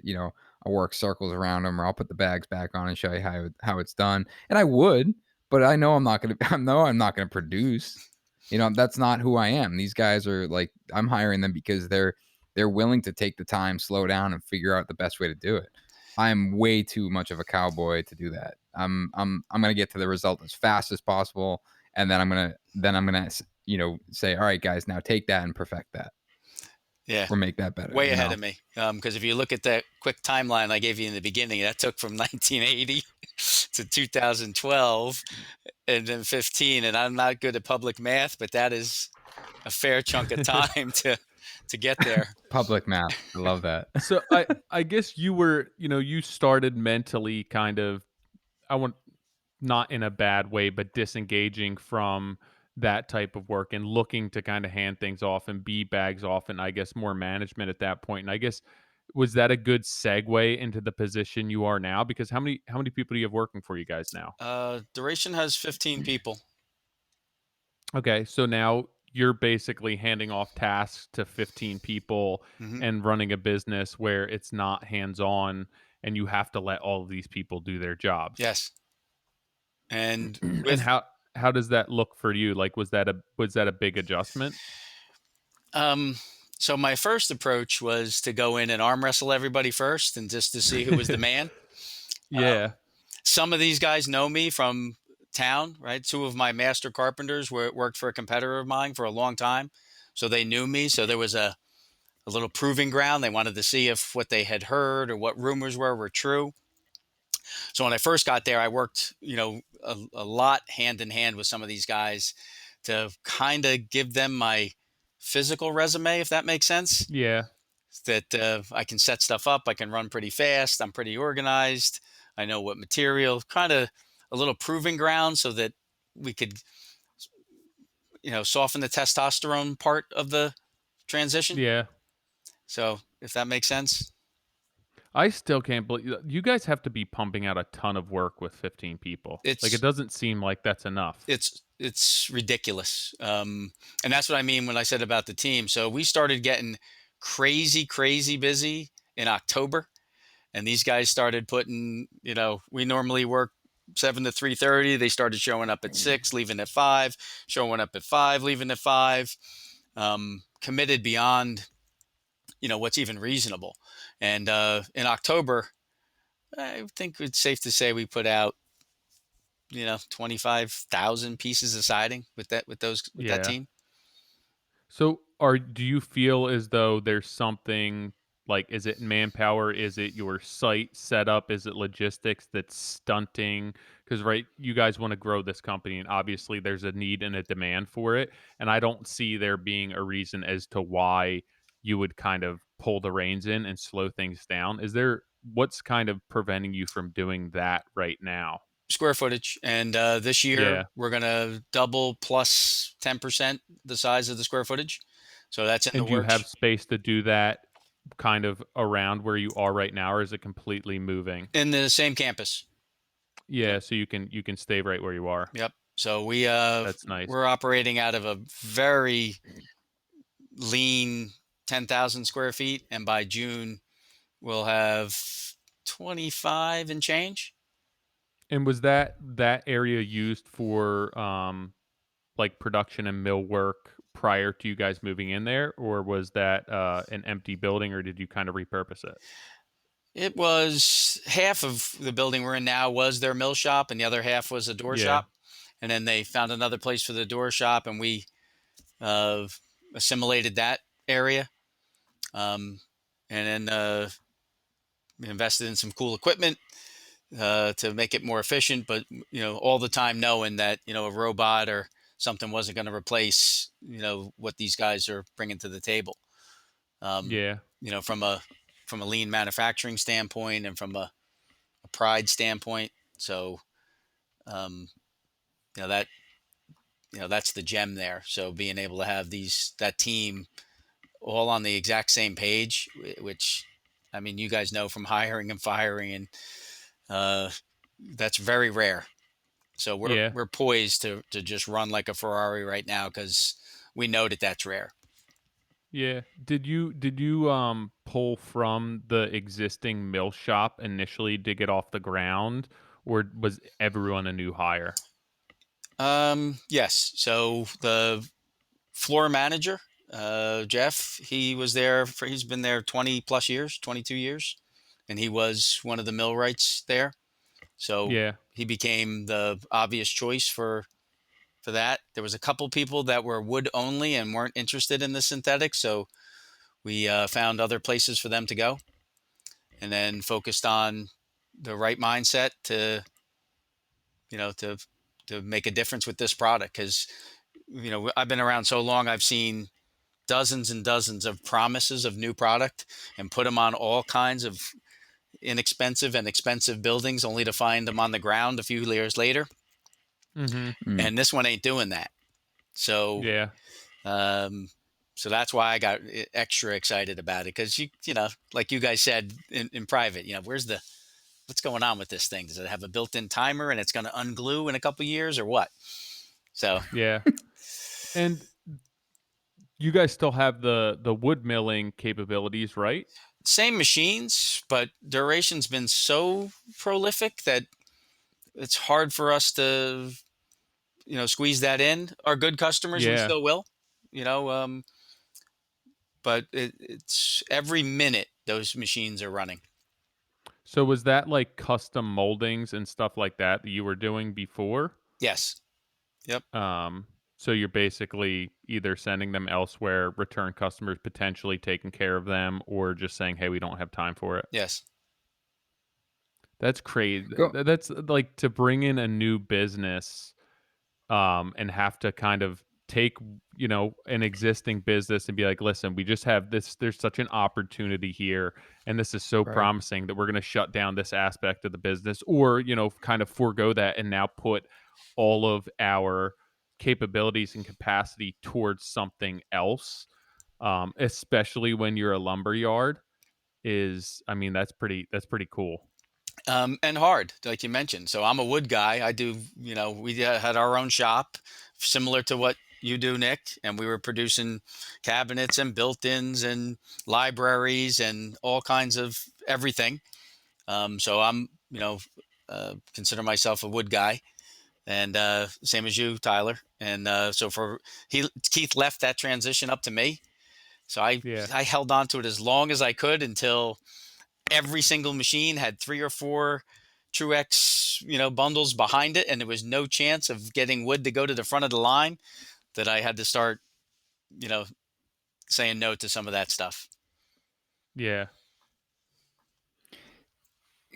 I work circles around them, or I'll put the bags back on and show you how it's done. And I would, but I know I'm not gonna. I know I'm not gonna produce. That's not who I am. These guys are like, I'm hiring them because they're willing to take the time, slow down, and figure out the best way to do it. I'm way too much of a cowboy to do that. I'm gonna get to the result as fast as possible, and then I'm gonna say, all right, guys, now take that and perfect that Yeah, or make that better. way ahead of me. Because if you look at that quick timeline I gave you in the beginning, that took from 1980 to 2012 and then 15. And I'm not good at public math, but that is a fair chunk of time to get there. Public math. I love that. So I guess you were, you started mentally kind of, I want, not in a bad way, but disengaging from that type of work and looking to kind of hand things off and be bags off, and I guess more management at that point. And I guess, was that a good segue into the position you are now? Because how many people do you have working for you guys now? Duration has 15 people. Okay, so now you're basically handing off tasks to 15 people Hmm. and running a business where it's not hands on and you have to let all of these people do their jobs. Yes. And And with how does that look for you? Like, was that a big adjustment? um, so my first approach was to go in and arm wrestle everybody first, and just to see who was the man. Yeah. Some of these guys know me from town, right? Two of my master carpenters worked for a competitor of mine for a long time, so they knew me. So there was a little proving ground. They wanted to see if what they had heard or what rumors were true. So when I first got there, I worked, a lot hand in hand with some of these guys to kind of give them my physical resume, if that makes sense. Yeah. That I can set stuff up, I can run pretty fast, I'm pretty organized, I know what material, kind of a little proving ground so that we could, soften the testosterone part of the transition. Yeah. So if that makes sense. I still can't believe you guys have to be pumping out a ton of work with 15 people. Like, it It's doesn't seem like that's enough. it's ridiculous. And that's what I mean when I said about the team. So we started getting crazy busy in October, and these guys started putting, we normally work 7 to 3:30. They started showing up at 6, leaving at 5, showing up at 5, leaving at 5, committed beyond, what's even reasonable. And in October, I think it's safe to say we put out, 25,000 pieces of siding with that Yeah. team. So, do you feel as though there's something, like, is it manpower? Is it your site setup? Is it logistics that's stunting? Because, right, you guys want to grow this company, and obviously there's a need and a demand for it. And I don't see there being a reason as to why you would kind of pull the reins in and slow things down. What's kind of preventing you from doing that right now? Square footage. And this year Yeah. we're going to double plus 10% the size of the square footage. So that's in the And do you have works space to do that kind of around where you are right now, or is it completely moving? in the same campus. So, Yeah, so you can stay right where you are. yep. So That's nice. we're operating out of a very lean 10,000 square feet. And by June, we'll have 25 and change. And was that area used for like production and millwork prior to you guys moving in there, or was that an empty building, or did you kind of repurpose it? It was half of the building we're in now was their mill shop, and the other half was a door Yeah. shop. And then they found another place for the door shop, and we uh, assimilated that area. Um, and then we invested in some cool equipment to make it more efficient. But all the time knowing that a robot or something wasn't going to replace what these guys are bringing to the table. Um, Yeah. from a lean manufacturing standpoint and from a pride standpoint. So um, that that's the gem there. So being able to have that team all on the exact same page, which I mean, you guys know from hiring and firing, and uh, that's very rare. So Yeah. we're poised to just run like a Ferrari right now because we know that that's rare. Yeah. Did you pull from the existing mill shop initially to get off the ground, or was everyone a new hire? Yes. So floor manager, Jeff, he's been there 20 plus years, 22 years, and he was one of the millwrights there. So Yeah. he became the obvious choice for that. There was a couple people that were wood only and weren't interested in the synthetic, so we found other places for them to go, and then focused on the right mindset to you know to make a difference with this product. Because I've been around so long, I've seen dozens and dozens of promises of new product and put them on all kinds of inexpensive and expensive buildings, only to find them on the ground a few years later. Mm-hmm. Mm. And this one ain't doing that. So Yeah. um, so that's why I got extra excited about it, because like you guys said in private, what's going on with this thing? Does it have a built-in timer and it's going to unglue in a couple years or what? So Yeah. And you guys still have the wood milling capabilities, right? same machines, but Duration's been so prolific that it's hard for us to squeeze that in. Our good customers, we Yeah. still will, you know, but it's every minute those machines are running. So was that like custom moldings and stuff like that that you were doing before? Yes. Yep. Um, so you're basically either sending them elsewhere, return customers potentially taking care of them, or just saying, "Hey, we don't have time for it." Yes. That's crazy. Go. That's like to bring in a new business, and have to kind of take an existing business and be like, listen, we just have this, there's such an opportunity here, and this is so Right. promising that we're going to shut down this aspect of the business, or kind of forego that and now put all of our capabilities and capacity towards something else, especially when you're a lumber yard. That's pretty cool. And hard, like you mentioned. So I'm a wood guy. I do, we had our own shop, similar to what you do, Nick, and we were producing cabinets and built-ins and libraries and all kinds of everything. So I'm, consider myself a wood guy, and same as you, Tyler. And so Keith left that transition up to me. So I Yeah. I held on to it as long as I could until every single machine had 3 or 4 Truex, bundles behind it, and there was no chance of getting wood to go to the front of the line, that I had to start, you know, saying no to some of that stuff. Yeah.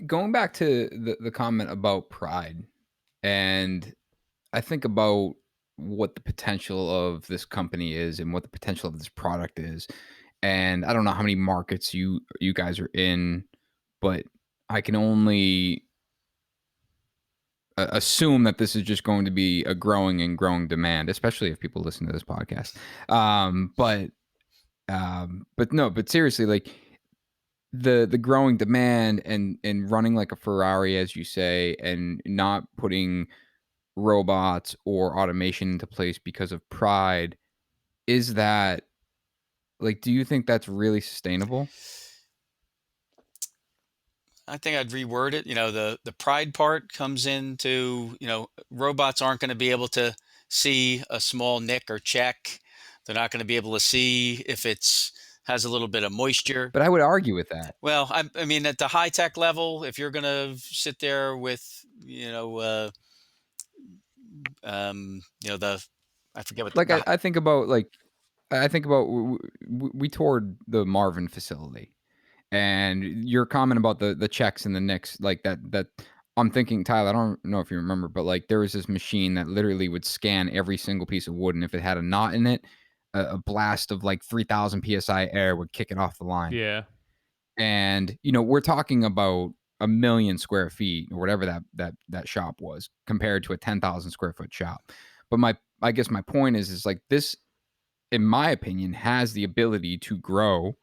Going back to the comment about pride, and I think about what the potential of this company is and what the potential of this product is. And I don't know how many markets you guys are in, but I can only assume that this is just going to be a growing and growing demand, especially if people listen to this podcast. But seriously, like the growing demand and running like a Ferrari, as you say, and not putting robots or automation into place because of pride, is that, like, do you think that's really sustainable? I think I'd reword it. The pride part comes into, robots aren't going to be able to see a small nick or check. They're not going to be able to see if it's has a little bit of moisture. But I would argue with that. Well, I mean, at the high tech level, if you're going to sit there with, the I forget what Like the I think about we toured the Marvin facility, and your comment about the checks and the nicks, like that I'm thinking, Tyler, I don't know if you remember, but like there was this machine that literally would scan every single piece of wood, and if it had a knot in it, a blast of like 3,000 psi air would kick it off the line. Yeah. And we're talking about 1,000,000 square feet or whatever that shop was, compared to a 10,000 square foot shop. But I guess my point is like this, in my opinion, has the ability to grow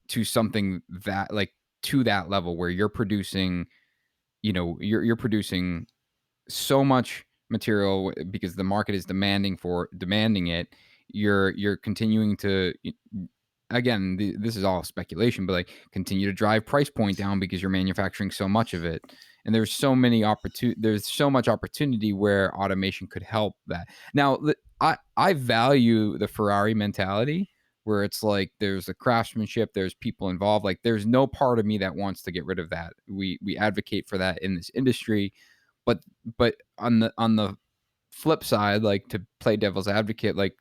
to something that, like, to that level where you're producing, you're producing so much material because the market is demanding it. You're continuing to, again, this is all speculation, but like continue to drive price point down because you're manufacturing so much of it. And there's so much opportunity where automation could help that. Now, I value the Ferrari mentality where it's like there's a craftsmanship, there's people involved. Like there's no part of me that wants to get rid of that. We advocate for that in this industry, but on the flip side, like to play devil's advocate, like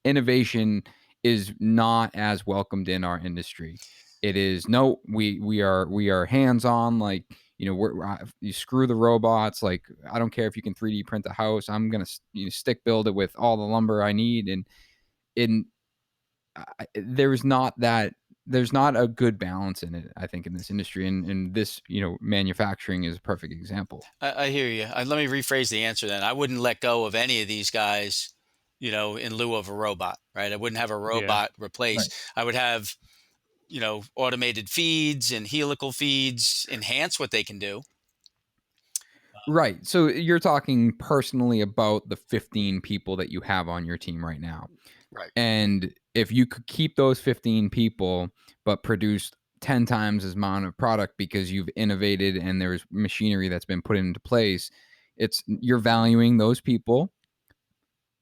innovation is not as welcomed in our industry. It is no, we are hands on. Like you screw the robots. Like I don't care if you can 3D print a house. I'm gonna stick build it with all the lumber I need. And in there's not that there's not a good balance in it. I think in this industry and this manufacturing is a perfect example. I hear you. Let me rephrase the answer then. I wouldn't let go of any of these guys, in lieu of a robot, right? I wouldn't have a Yeah. robot replace. Right. I would have, automated feeds and helical feeds enhance what they can do. Right. So you're talking personally about the 15 people that you have on your team right now. Right. And if you could keep those 15 people, but produce 10 times as amount of product because you've innovated and there's machinery that's been put into place, you're valuing those people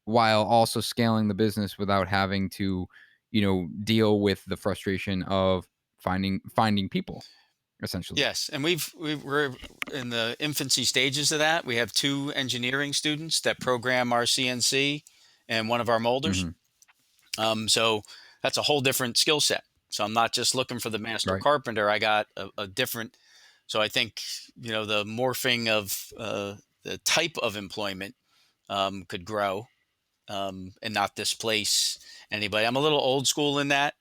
while also scaling the business without having to, deal with the frustration of finding people, essentially. Yes, and we're in the infancy stages of that. We have two engineering students that program our CNC and one of our molders. Hmm. So that's a whole different skill set. So I'm not just looking for the master Right. carpenter. I got a different. So I think the morphing of the type of employment could grow and not displace anybody. I'm a little old school in that,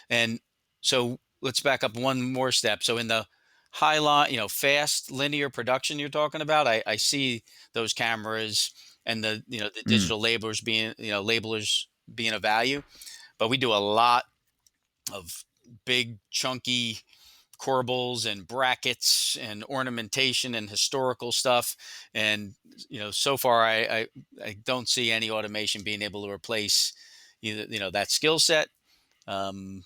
and so let's back up one more step. So in the high line, fast linear production you're talking about, I see those cameras and the Mm. digital labelers being a value, but we do a lot of big chunky corbels and brackets and ornamentation and historical stuff. And so far I don't see any automation being able to replace either that skill set, um,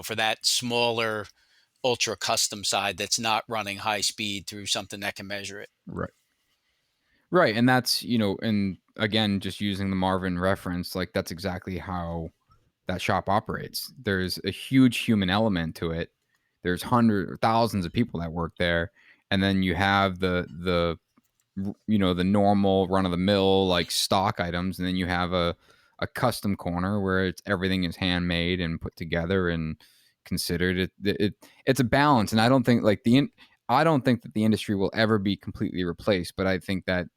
for that smaller ultra custom side that's not running high speed through something that can measure it. Right. Right. And that's, and again, just using the Marvin reference, like that's exactly how that shop operates. There's a huge human element to it. There's hundreds or thousands of people that work there. And then you have the normal run of the mill like stock items. And then you have a custom corner where everything is handmade and put together and considered. It's a balance. And I don't think I don't think that the industry will ever be completely replaced, but I think that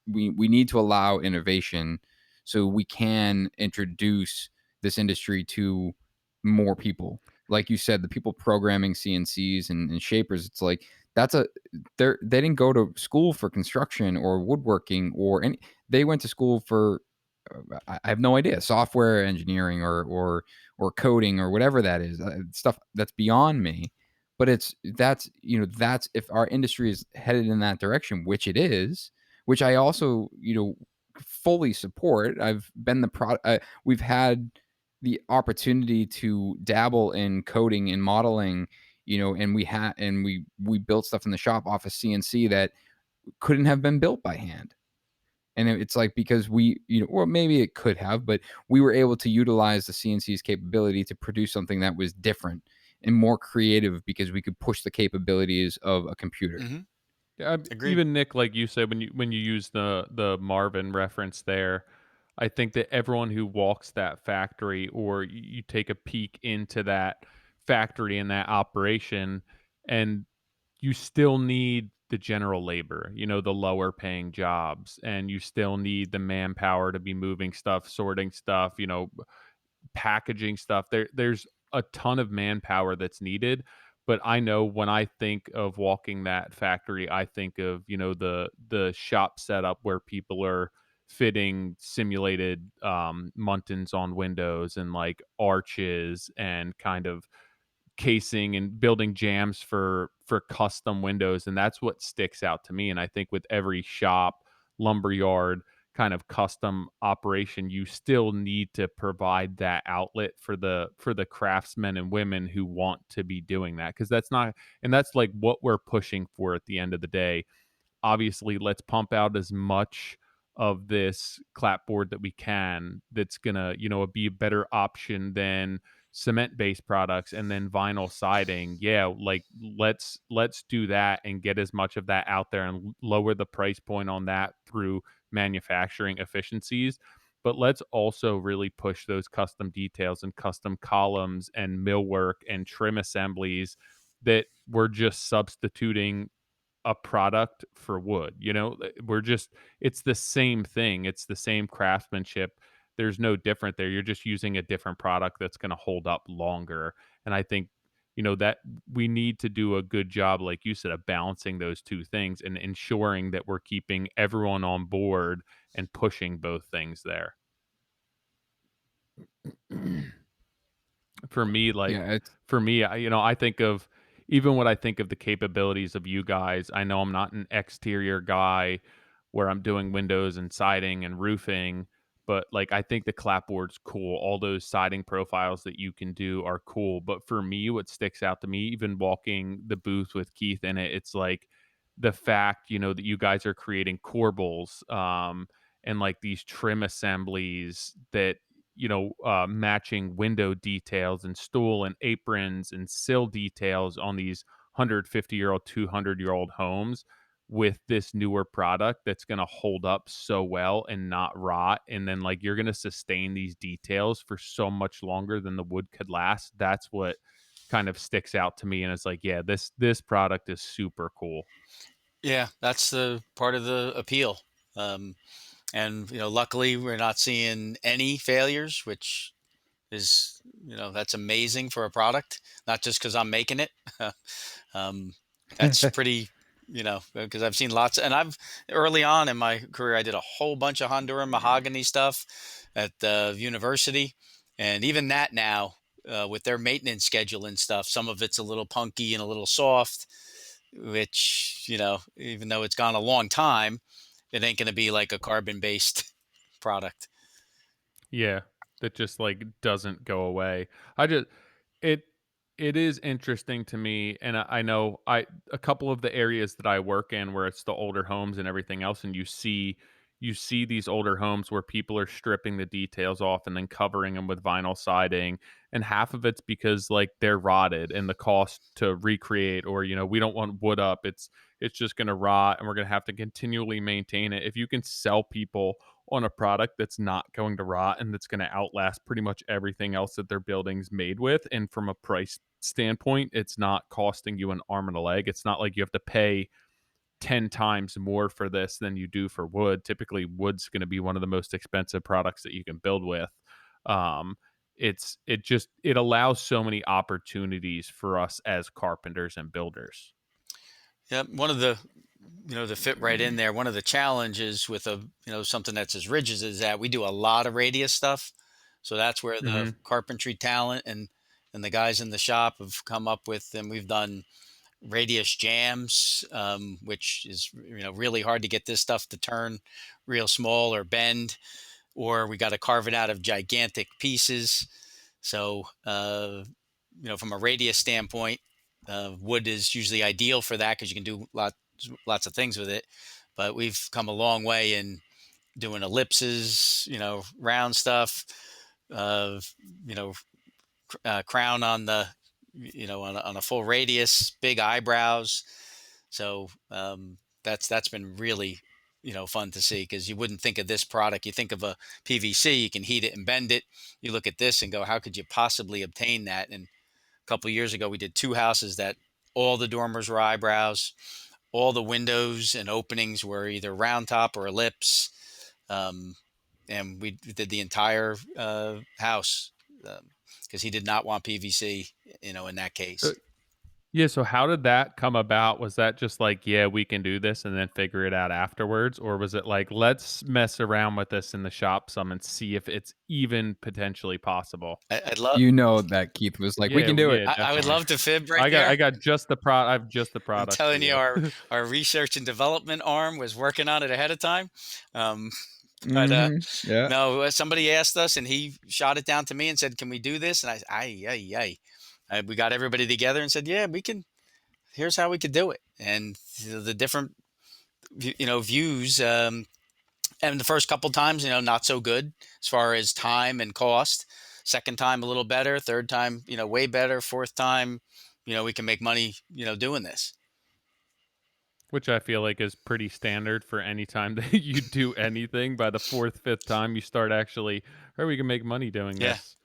we need to allow innovation so we can introduce this industry to more people. Like you said, the people programming CNCs and shapers, it's like they didn't go to school for construction or woodworking or any. They went to school for I have no idea, software engineering or coding or whatever that is, stuff that's beyond me. But that's if our industry is headed in that direction, which it is, which I also fully support. I've been we've had the opportunity to dabble in coding and modeling, and we built stuff in the shop off of CNC that couldn't have been built by hand. And it's like because or maybe it could have, but we were able to utilize the CNC's capability to produce something that was different and more creative because we could push the capabilities of a computer. Hmm. Yeah, Agreed. even Nick, like you said, when you use the Marvin reference there, I think that everyone who walks that factory or you take a peek into that factory and that operation, and you still need the general labor, the lower paying jobs, and you still need the manpower to be moving stuff, sorting stuff, packaging stuff. There's a ton of manpower that's needed. But I know when I think of walking that factory, I think of, the shop setup where people are fitting simulated muntins on windows and like arches and kind of casing and building jams for custom windows, and that's what sticks out to me. And I think with every shop, lumberyard kind of custom operation, you still need to provide that outlet for the craftsmen and women who want to be doing that, because that's like what we're pushing for at the end of the day. Obviously, let's pump out as much of this clapboard that we can, that's gonna, be a better option than cement-based products and then vinyl siding. Yeah, like let's do that and get as much of that out there and lower the price point on that through manufacturing efficiencies. But let's also really push those custom details and custom columns and millwork and trim assemblies that we're just substituting a product for wood. We're just, it's the same thing. It's the same craftsmanship. There's no different there. You're just using a different product that's going to hold up longer. And I think, that we need to do a good job, like you said, of balancing those two things and ensuring that we're keeping everyone on board and pushing both things there. For me, like, Yeah, it's for me, I think of, even when I think of the capabilities of you guys, I know I'm not an exterior guy where I'm doing windows and siding and roofing, but like I think the clapboard's cool. All those siding profiles that you can do are cool. But for me, what sticks out to me, even walking the booth with Keith in it, it's like the fact, that you guys are creating corbels, and like these trim assemblies that, matching window details and stool and aprons and sill details on these 150-year-old, 200-year-old homes with this newer product that's going to hold up so well and not rot. And then like you're going to sustain these details for so much longer than the wood could last. That's what kind of sticks out to me. And it's like, yeah, this product is super cool. Yeah, that's the part of the appeal. And luckily we're not seeing any failures, which is, that's amazing for a product, not just because I'm making it. um, that's pretty, because I've seen lots, and I've early on in my career, I did a whole bunch of Honduran mahogany stuff at the university, and even that now, with their maintenance schedule and stuff, some of it's a little punky and a little soft, which, even though it's gone a long time, it ain't going to be like a carbon based product. Yeah, that just like doesn't go away. I just it it is interesting to me, and I know a couple of the areas that I work in where it's the older homes and everything else, and you see these older homes where people are stripping the details off and then covering them with vinyl siding, and half of it's because like they're rotted and the cost to recreate, or we don't want wood up. It's just going to rot and we're going to have to continually maintain it. If you can sell people on a product that's not going to rot and that's going to outlast pretty much everything else that their building's made with, and from a price standpoint, it's not costing you an arm and a leg. It's not like you have to pay 10 times more for this than you do for wood. Typically, wood's going to be one of the most expensive products that you can build with. Um, it allows so many opportunities for us as carpenters and builders. Yeah, one of the, to fit right in there, one of the challenges with something that's as rigid as that, we do a lot of radius stuff. So that's where the Hmm. carpentry talent and the guys in the shop have come up with, and we've done radius jams, which is, really hard to get this stuff to turn real small or bend, or we got to carve it out of gigantic pieces. So, from a radius standpoint, wood is usually ideal for that because you can do lots of things with it. But we've come a long way in doing ellipses, round stuff, uh, you know, crown on the, on a full radius, big eyebrows. So that's been really, fun to see, because you wouldn't think of this product. You think of a PVC, you can heat it and bend it. You look at this and go, how could you possibly obtain that? And a couple of years ago, we did two houses that all the dormers were eyebrows, all the windows and openings were either round top or ellipse. Um, and we did the entire house because he did not want PVC, in that case. Yeah, so how did that come about? Was that just like, yeah, we can do this and then figure it out afterwards? Or was it like, let's mess around with this in the shop some and see if it's even potentially possible? I'd love, that Keith was like, "We Yeah, can do it." yeah, I would definitely. love to fib right I there. got just the I have just the I'm product for telling you, you. our research and development arm was working on it ahead of time. Um, but Yeah. no, somebody asked us, and he shot it down to me and said, "Can we do this?" And we got everybody together and said, "Yeah, we can. Here's how we could do it." And the different, views. And the first couple times, not so good as far as time and cost. Second time, a little better. Third time, way better. Fourth time, we can make money, doing this. Which I feel like is pretty standard for any time that you do anything. By the fourth, fifth time, you start actually, or we can make money doing Yeah. this.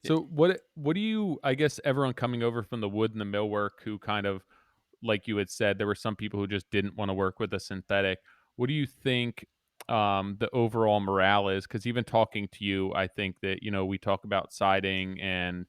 So what do you, I guess everyone coming over from the wood and the millwork who kind of, like you had said, there were some people who just didn't want to work with a synthetic. What do you think the overall morale is? Because even talking to you, I think that, we talk about siding and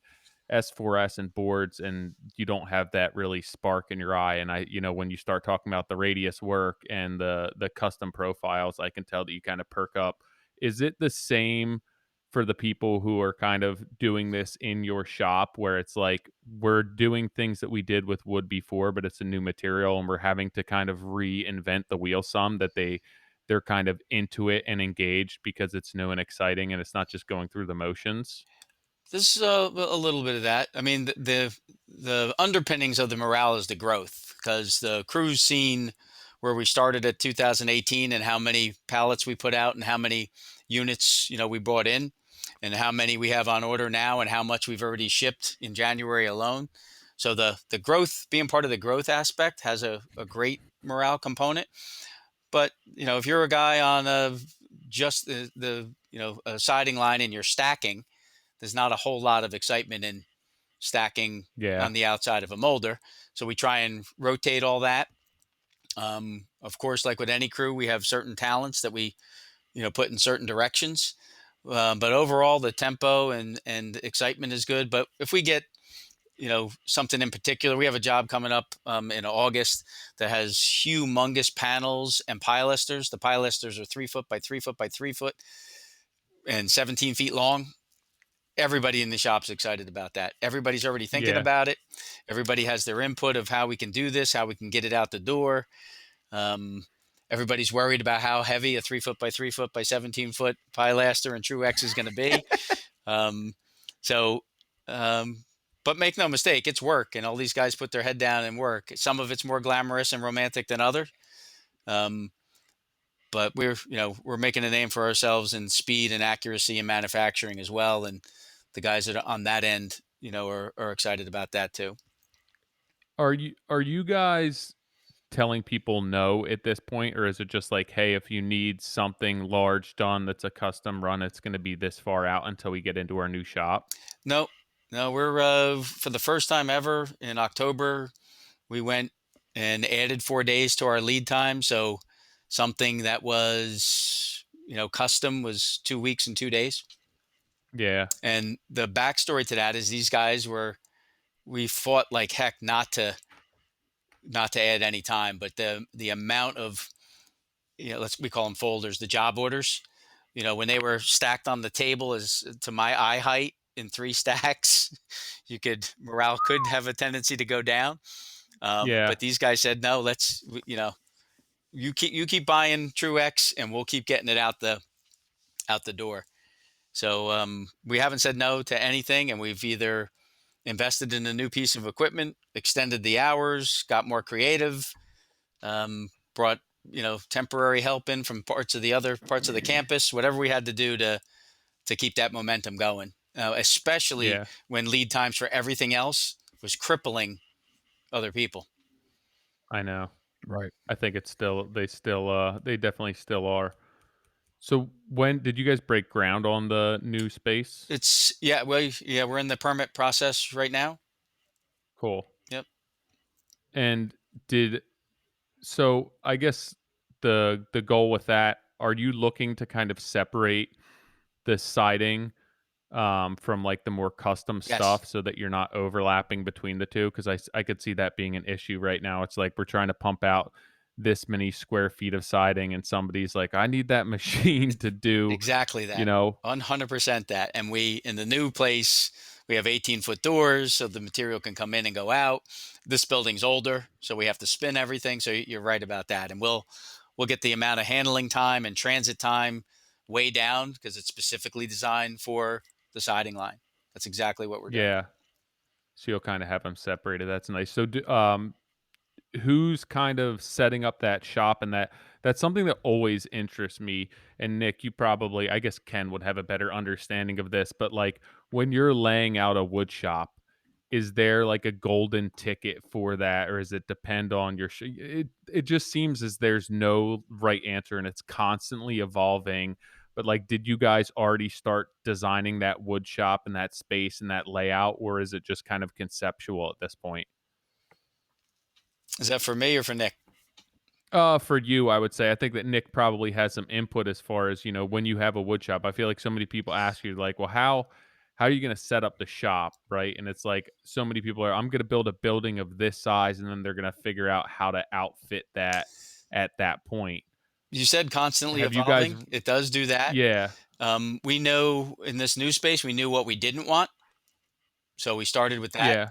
S4S and boards, and you don't have that really spark in your eye. And when you start talking about the radius work and the custom profiles, I can tell that you kind of perk up. Is it the same for the people who are kind of doing this in your shop, where it's like we're doing things that we did with wood before, but it's a new material and we're having to kind of reinvent the wheel some, that they're kind of into it and engaged because it's new and exciting and it's not just going through the motions? This is a little bit of that. I mean, the underpinnings of the morale is the growth, because the cruise scene where we started at 2018 and how many pallets we put out and how many units we brought in and how many we have on order now and how much we've already shipped in January alone. So the growth, being part of the growth aspect, has a great morale component. But if you're a guy on just the a siding line and you're stacking, there's not a whole lot of excitement in stacking Yeah. on the outside of a molder. So we try and rotate all that. Of course, like with any crew, we have certain talents that we, put in certain directions. But overall, the tempo and excitement is good. But if we get, something in particular, we have a job coming up in August that has humongous panels and pilasters. The pilasters are 3 foot by 3 foot by 3 foot and 17 feet long. Everybody in the shop's excited about that. Everybody's already thinking Yeah. about it. Everybody has their input of how we can do this, how we can get it out the door. Um, Everybody's worried about how heavy a 3 foot by 3 foot by 17 foot pilaster and True X is going to be. Um, so, but make no mistake, it's work, and all these guys put their head down and work. Some of it's more glamorous and romantic than others. Um, but we're making a name for ourselves in speed and accuracy in manufacturing as well. And the guys that are on that end, are excited about that too. Are you guys telling people no at this point, or is it just like, hey, if you need something large done that's a custom run, it's going to be this far out until we get into our new shop? No, no, we're for the first time ever in October, we went and added 4 days to our lead time. So something that was, custom was 2 weeks and 2 days. Yeah. And the backstory to that is these guys we fought like heck not to add any time, but the amount of, we call them folders, the job orders, when they were stacked on the table as to my eye height in 3 stacks, morale could have a tendency to go down. Yeah. But these guys said, no, you keep buying True X and we'll keep getting it out the door. So we haven't said no to anything, and we've either invested in a new piece of equipment, extended the hours, got more creative, brought temporary help in from parts of the other parts of the campus, whatever we had to do to keep that momentum going. Especially Yeah. when lead times for everything else was crippling other people. I know. Right. I think they definitely still are. So when did you guys break ground on the new space? It's we're in the permit process right now. Cool. Yep. And did so I guess the goal with that, are you looking to kind of separate the siding from like the more custom Yes. stuff so that you're not overlapping between the two? Because I could see that being an issue right now. It's like we're trying to pump out this many square feet of siding and somebody's like, I need that machine to do, Exactly you that. know. 100% that. And in the new place, we have 18-foot doors so the material can come in and go out. This building's older, so we have to spin everything. So you're right about that. And we'll get the amount of handling time and transit time way down because it's specifically designed for the siding line. That's exactly what we're doing. Yeah. So you'll kind of have them separated. That's nice. So who's kind of setting up that shop, and that's something that always interests me. And Nick, you probably, I guess Ken would have a better understanding of this, but like when you're laying out a wood shop, is there like a golden ticket for that, or does it depend on your it just seems as there's no right answer and it's constantly evolving. But like, did you guys already start designing that wood shop and that space and that layout, or is it just kind of conceptual at this point? Is that for me or for Nick? For you, I would say I think that Nick probably has some input as far as, when you have a wood shop. I feel like so many people ask you like, "Well, how are you going to set up the shop?" Right? And it's like so many people are, "I'm going to build a building of this size," and then they're going to figure out how to outfit that at that point. You said constantly Have you guys? evolving. It does do that. Yeah, We know in this new space, we knew what we didn't want. So we started with that yeah,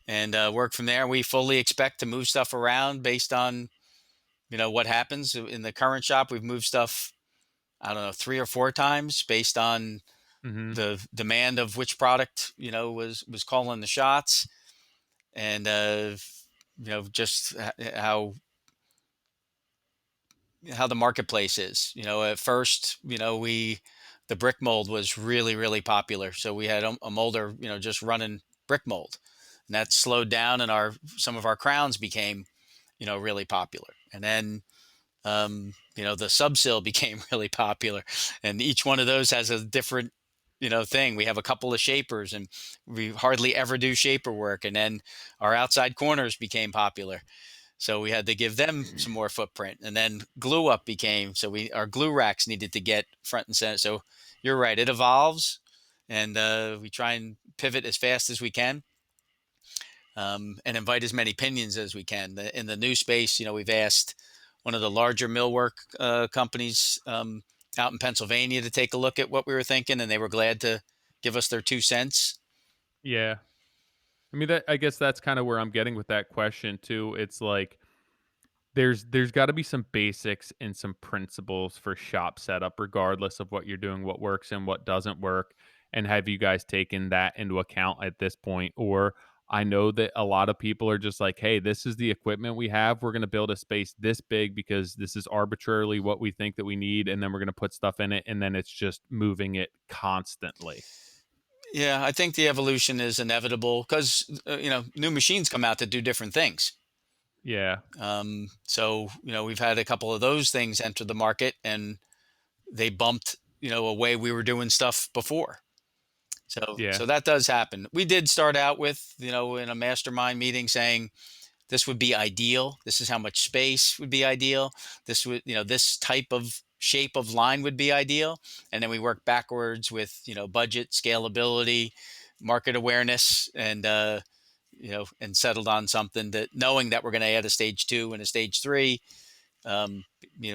and worked from there. We fully expect to move stuff around based on, what happens in the current shop. We've moved stuff, I don't know, 3 or 4 times based on hmm, the demand of which product, was calling the shots. And, just how the marketplace is. At first, the brick mold was really, really popular. So we had a molder, just running brick mold. And that slowed down and some of our crowns became, really popular. And then the subsill became really popular. And each one of those has a different, thing. We have a couple of shapers and we hardly ever do shaper work. And then our outside corners became popular. So we had to give them some more footprint. And then glue up became, so our glue racks needed to get front and center. So you're right, it evolves and we try and pivot as fast as we can. And invite as many opinions as we can. In the new space, we've asked one of the larger millwork companies out in Pennsylvania to take a look at what we were thinking, and they were glad to give us their 2 cents. yeah. I mean, I guess that's kind of where I'm getting with that question too. It's like there's got to be some basics and some principles for shop setup regardless of what you're doing, what works and what doesn't work. And have you guys taken that into account at this point? Or I know that a lot of people are just like, hey, this is the equipment we have, we're going to build a space this big because this is arbitrarily what we think that we need, and then we're going to put stuff in it, and then it's just moving it constantly. Yeah, I think the evolution is inevitable because new machines come out to do different things. Yeah, So we've had a couple of those things enter the market, and they bumped a way we were doing stuff before. yeah, So that does happen. We did start out with in a mastermind meeting saying this would be ideal. This is how much space would be ideal. This would this type of shape of line would be ideal, and then we work backwards with budget, scalability, market awareness, and and settled on something that knowing that we're going to add a stage 2 and a stage 3,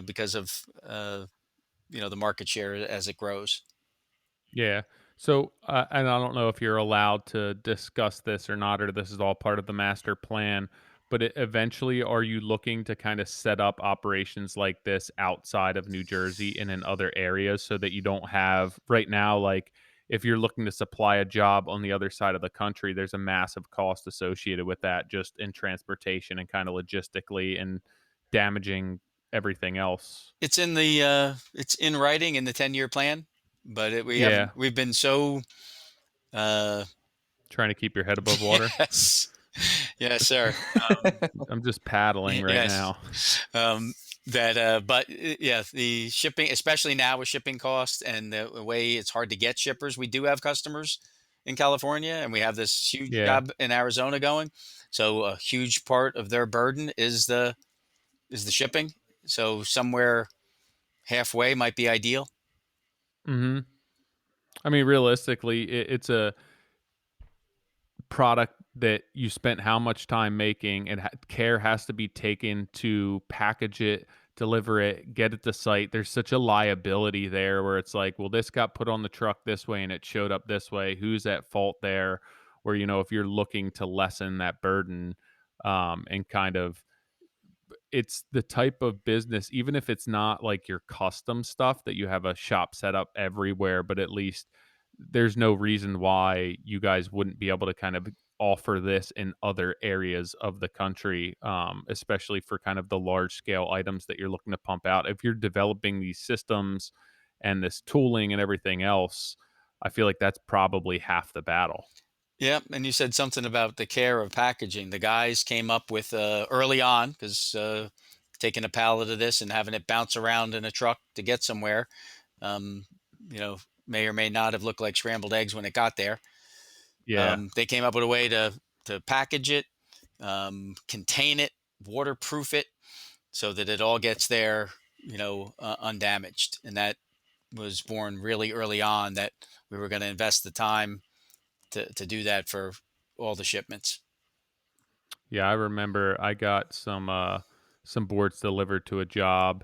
because of the market share as it grows. yeah. So, and I don't know if you're allowed to discuss this or not, or this is all part of the master plan. But eventually, are you looking to kind of set up operations like this outside of New Jersey and in other areas so that you don't have right now, like if you're looking to supply a job on the other side of the country, there's a massive cost associated with that just in transportation and kind of logistically and damaging everything else. It's in writing in the 10-year plan, but Yeah. we've been so uh Trying to keep your head above water. yes. Yes, sir. I'm just paddling right Yes. now. Um, that, but yeah, the shipping, especially now with shipping costs and the way it's hard to get shippers, we do have customers in California and we have this huge Yeah. job in Arizona going. So a huge part of their burden is the shipping. So somewhere halfway might be ideal. Mhm. I mean, realistically, it's a product that you spent how much time making, and care has to be taken to package it, deliver it, get it to site. There's such a liability there where it's like, well, this got put on the truck this way and it showed up this way. Who's at fault there? Where, if you're looking to lessen that burden, and kind of it's the type of business, even if it's not like your custom stuff that you have a shop set up everywhere, but at least there's no reason why you guys wouldn't be able to kind of offer this in other areas of the country, especially for kind of the large scale items that you're looking to pump out. If you're developing these systems and this tooling and everything else, I feel like that's probably half the battle. Yeah, and you said something about the care of packaging. The guys came up with early on, because taking a pallet of this and having it bounce around in a truck to get somewhere, um, you know, may or may not have looked like scrambled eggs when it got there. Yeah. They came up with a way to package it, contain it, waterproof it, so that it all gets there, undamaged. And that was born really early on, that we were going to invest the time to do that for all the shipments. Yeah, I remember I got some boards delivered to a job,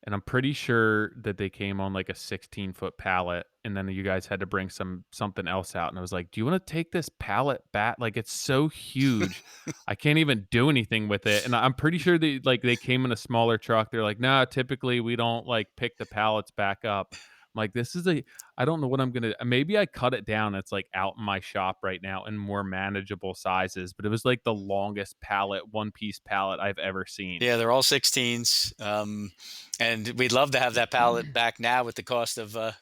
and I'm pretty sure that they came on like a 16-foot pallet, and then you guys had to bring something else out, and I was like, "Do you want to take this pallet back? Like it's so huge, I can't even do anything with it." And I'm pretty sure they came in a smaller truck. They're like, "Nah, typically we don't like pick the pallets back up." I'm like, "This is a I don't know what I'm gonna. Maybe I cut it down. It's like out in my shop right now in more manageable sizes, but it was like the longest pallet, one piece pallet I've ever seen." Yeah, they're all 16s. And we'd love to have that pallet back now with the cost of Right?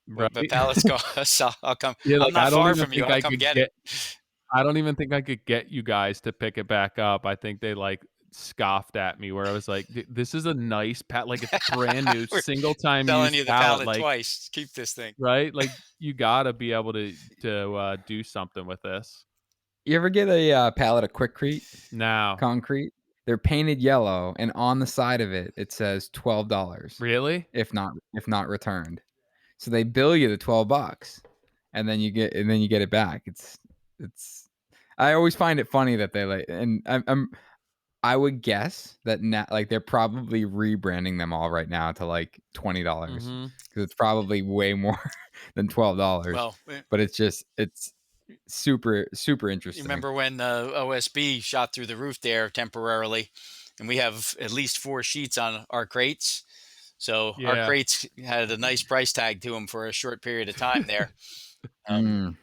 what the pallets cost. So I'll come. Yeah, I'm like not far from you. I'll come get it. I don't even think I could get you guys to pick it back up. I think they like scoffed at me where I was like, This is a nice like it's brand new, We're single time selling use you the pallet, pallet like, twice. Keep this thing. right? Like you gotta be able to do something with this. You ever get a pallet of Quikrete Now, concrete? They're painted yellow, and on the side of it, it says $12 really? if not returned. So they bill you the $12, and then you get it back. It's. I always find it funny that they like, and I would guess that now, like they're probably rebranding them all right now to like $20 Mm-hmm. because it's probably way more than $12. Well, But it's super super you interesting. remember when OSB shot through the roof there temporarily, and we have at least 4 sheets on our crates. So our Yeah. crates had a nice price tag to them for a short period of time there. Um, Mm.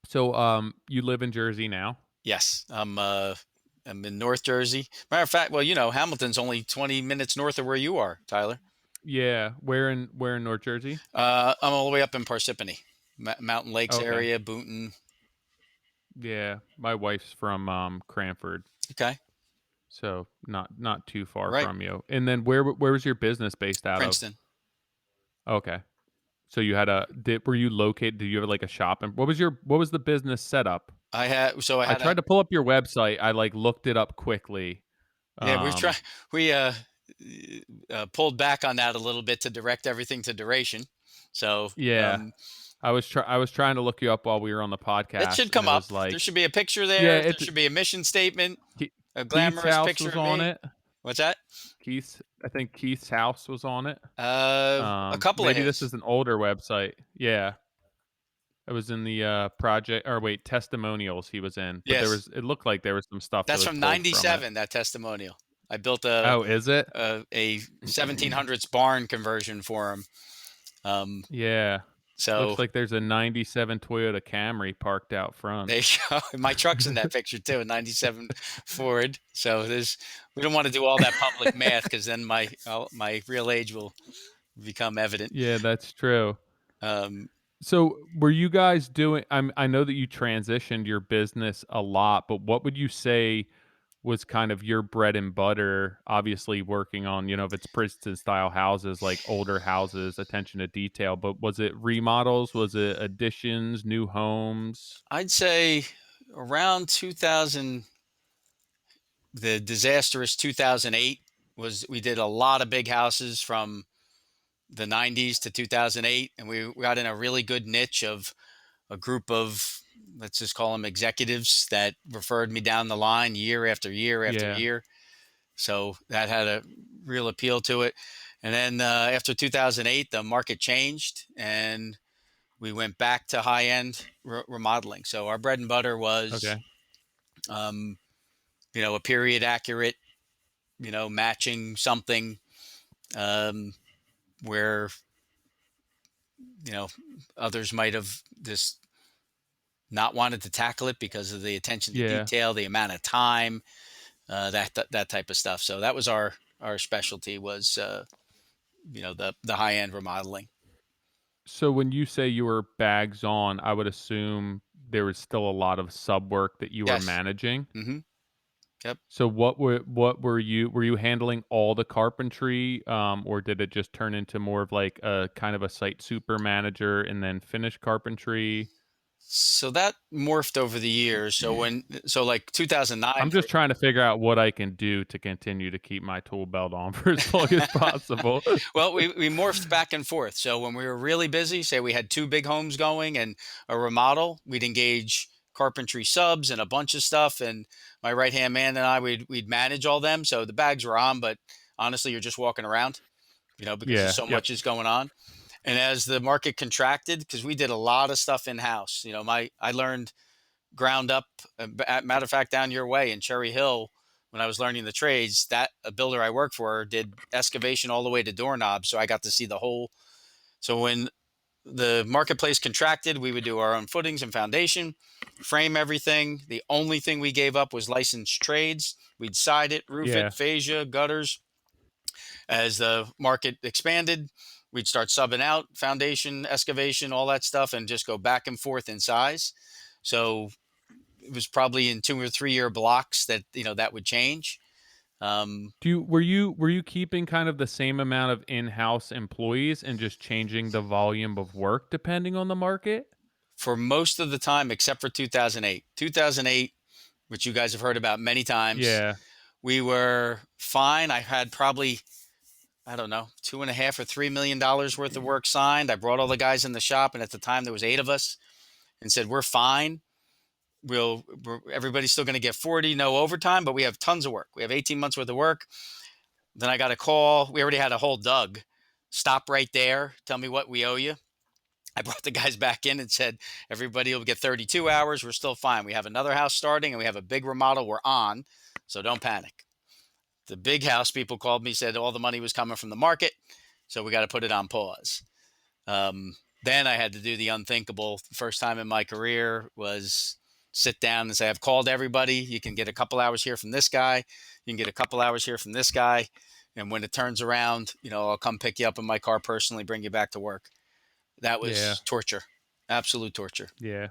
So, you live in Jersey now? yes, I'm in North Jersey. Matter of fact, well, Hamilton's only 20 minutes north of where you are, Tyler. Yeah. Where in North Jersey? I'm all the way up in Parsippany, Mountain Lakes Okay. area, Boonton. Yeah. My wife's from Cranford. Okay, So not too far right, from you. And then where was your business based out of? Princeton. Okay. So you had were you located, do you have like a shop, and what was the business setup? I I had tried a to pull up your website. I like looked it up quickly. yeah. Um We pulled back on that a little bit to direct everything to Duration. So yeah. I was trying to look you up while we were on the it podcast, should and come it up. was There like, should be a picture yeah, there. There it's should be a mission statement, a Keith's glamorous house picture was of on me. it. What's that? I think Keith's house was on it. A couple of Maybe this his. is an older website. Yeah. It was in the project, or wait, testimonials he was in, but Yes, it looked like there was some stuff that that's was from pulled from it. '97. That testimonial. I built Oh, is it? a 1700s barn conversion for him. Yeah. So Looks like there's a 97 Toyota Camry parked out front. there you go. My truck's in that picture too, a '97 Ford. So we don't want to do all that public math, because then my real age will become evident. Yeah, that's true. Um, So, were you guys doing I know that you transitioned your business a lot, but what would you say was kind of your bread and butter, obviously working on, if it's Princeton style houses, like older houses, attention to detail, but was it remodels? Was it additions, new homes? I'd say around 2000, the disastrous 2008 we did a lot of big houses from the '90s to 2008, and we got in a really good niche of a group of, let's just call them executives, that referred me down the line year after year after Yeah. year. So that had a real appeal to it. And then after 2008, the market changed, and we went back to high end remodeling. So our bread and butter was, Okay. um, a period accurate, matching something, where, others might have just not wanting to tackle it because of the attention to Yeah. detail, the amount of time, that type of stuff. So that was our specialty was the high end remodeling. So when you say you were bags on, I would assume there was still a lot of sub work that you were Yes. managing. Hmm. Yep. So what were you handling all the carpentry, or did it just turn into more of like a kind of a site super manager and then finish carpentry? So that morphed over the years. So like 2009, I'm just trying to figure out what I can do to continue to keep my tool belt on for as long as possible. well, we morphed back and forth. So when we were really busy, say we had two big homes going and a remodel, we'd engage carpentry subs and a bunch of stuff. And my right hand man and I, we'd manage all them. So the bags were on, but honestly, you're just walking around, because there's Yeah, so yep. much is going on. And as the market contracted, because we did a lot of stuff in house, I learned ground up. Matter of fact, down your way in Cherry Hill, when I was learning the trades, that a builder I worked for did excavation all the way to doorknobs, so I got to see the whole. So when the marketplace contracted, we would do our own footings and foundation, frame everything. The only thing we gave up was licensed trades. We'd side it, roof it, Yeah. fascia, gutters. As the market expanded, we'd start subbing out foundation, excavation, all that stuff, and just go back and forth in size. So it was probably in 2 or 3 year blocks that that would change. Um, Were you keeping kind of the same amount of in-house employees and just changing the volume of work depending on the market? for most of the time, except for 2008. 2008, which you guys have heard about many times, Yeah. we were fine. I had probably, I don't know, $2.5 or $3 million worth of work signed. I brought all the guys in the shop, and at the time there was 8 of us, and said, "We're fine. Everybody's still going to get 40, no overtime, but we have tons of work. We have 18 months worth of work." Then I got a call. We already had a whole Doug. Stop right there. Tell me what we owe you. I brought the guys back in and said, everybody will get 32 hours. We're still fine. We have another house starting and we have a big remodel we're on. So don't panic. The big house people called me, said all the money was coming from the market. So we got to put it on pause. Um, then I had to do the unthinkable. First time in my career was sit down and say, I've called everybody. You can get a couple hours here from this guy. You can get a couple hours here from this guy. And when it turns around, I'll come pick you up in my car personally, bring you back to work. That Yeah. was torture, absolute torture. Yeah.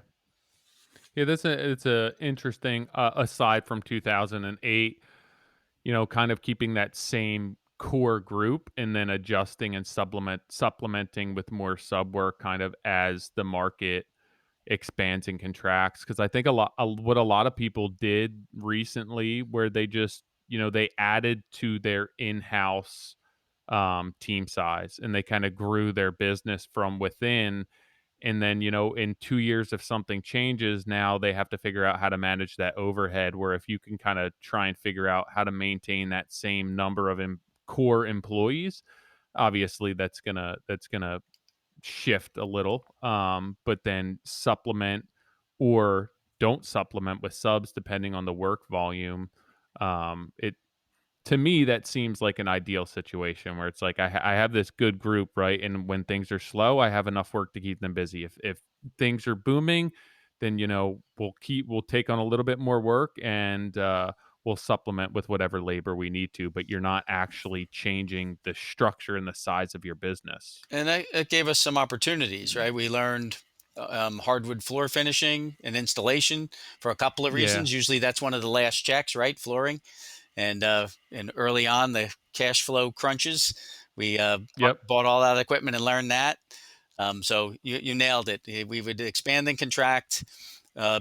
Yeah, it's a interesting aside from 2008, kind of keeping that same core group and then adjusting and supplementing with more sub work kind of as the market expands and contracts. Because I think what a lot of people did recently where they just, they added to their in-house team size and they kind of grew their business from within. And then, in 2 years, if something changes, now they have to figure out how to manage that overhead. Where if you can kind of try and figure out how to maintain that same number of core employees, obviously that's gonna shift a little. But then supplement or don't supplement with subs depending on the work volume. It To me that seems like an ideal situation where it's like I have this good group, right? And when things are slow, I have enough work to keep them busy. If things are booming, then we'll take on a little bit more work and we'll supplement with whatever labor we need to. But you're not actually changing the structure and the size of your business. And it gave us some opportunities, right? We learned hardwood floor finishing and installation for a couple of Yeah. reasons. Usually that's one of the last checks, right? Flooring. And early on, the cash flow crunches. We Yep. bought all that equipment and learned that. So you nailed it. We would expand and contract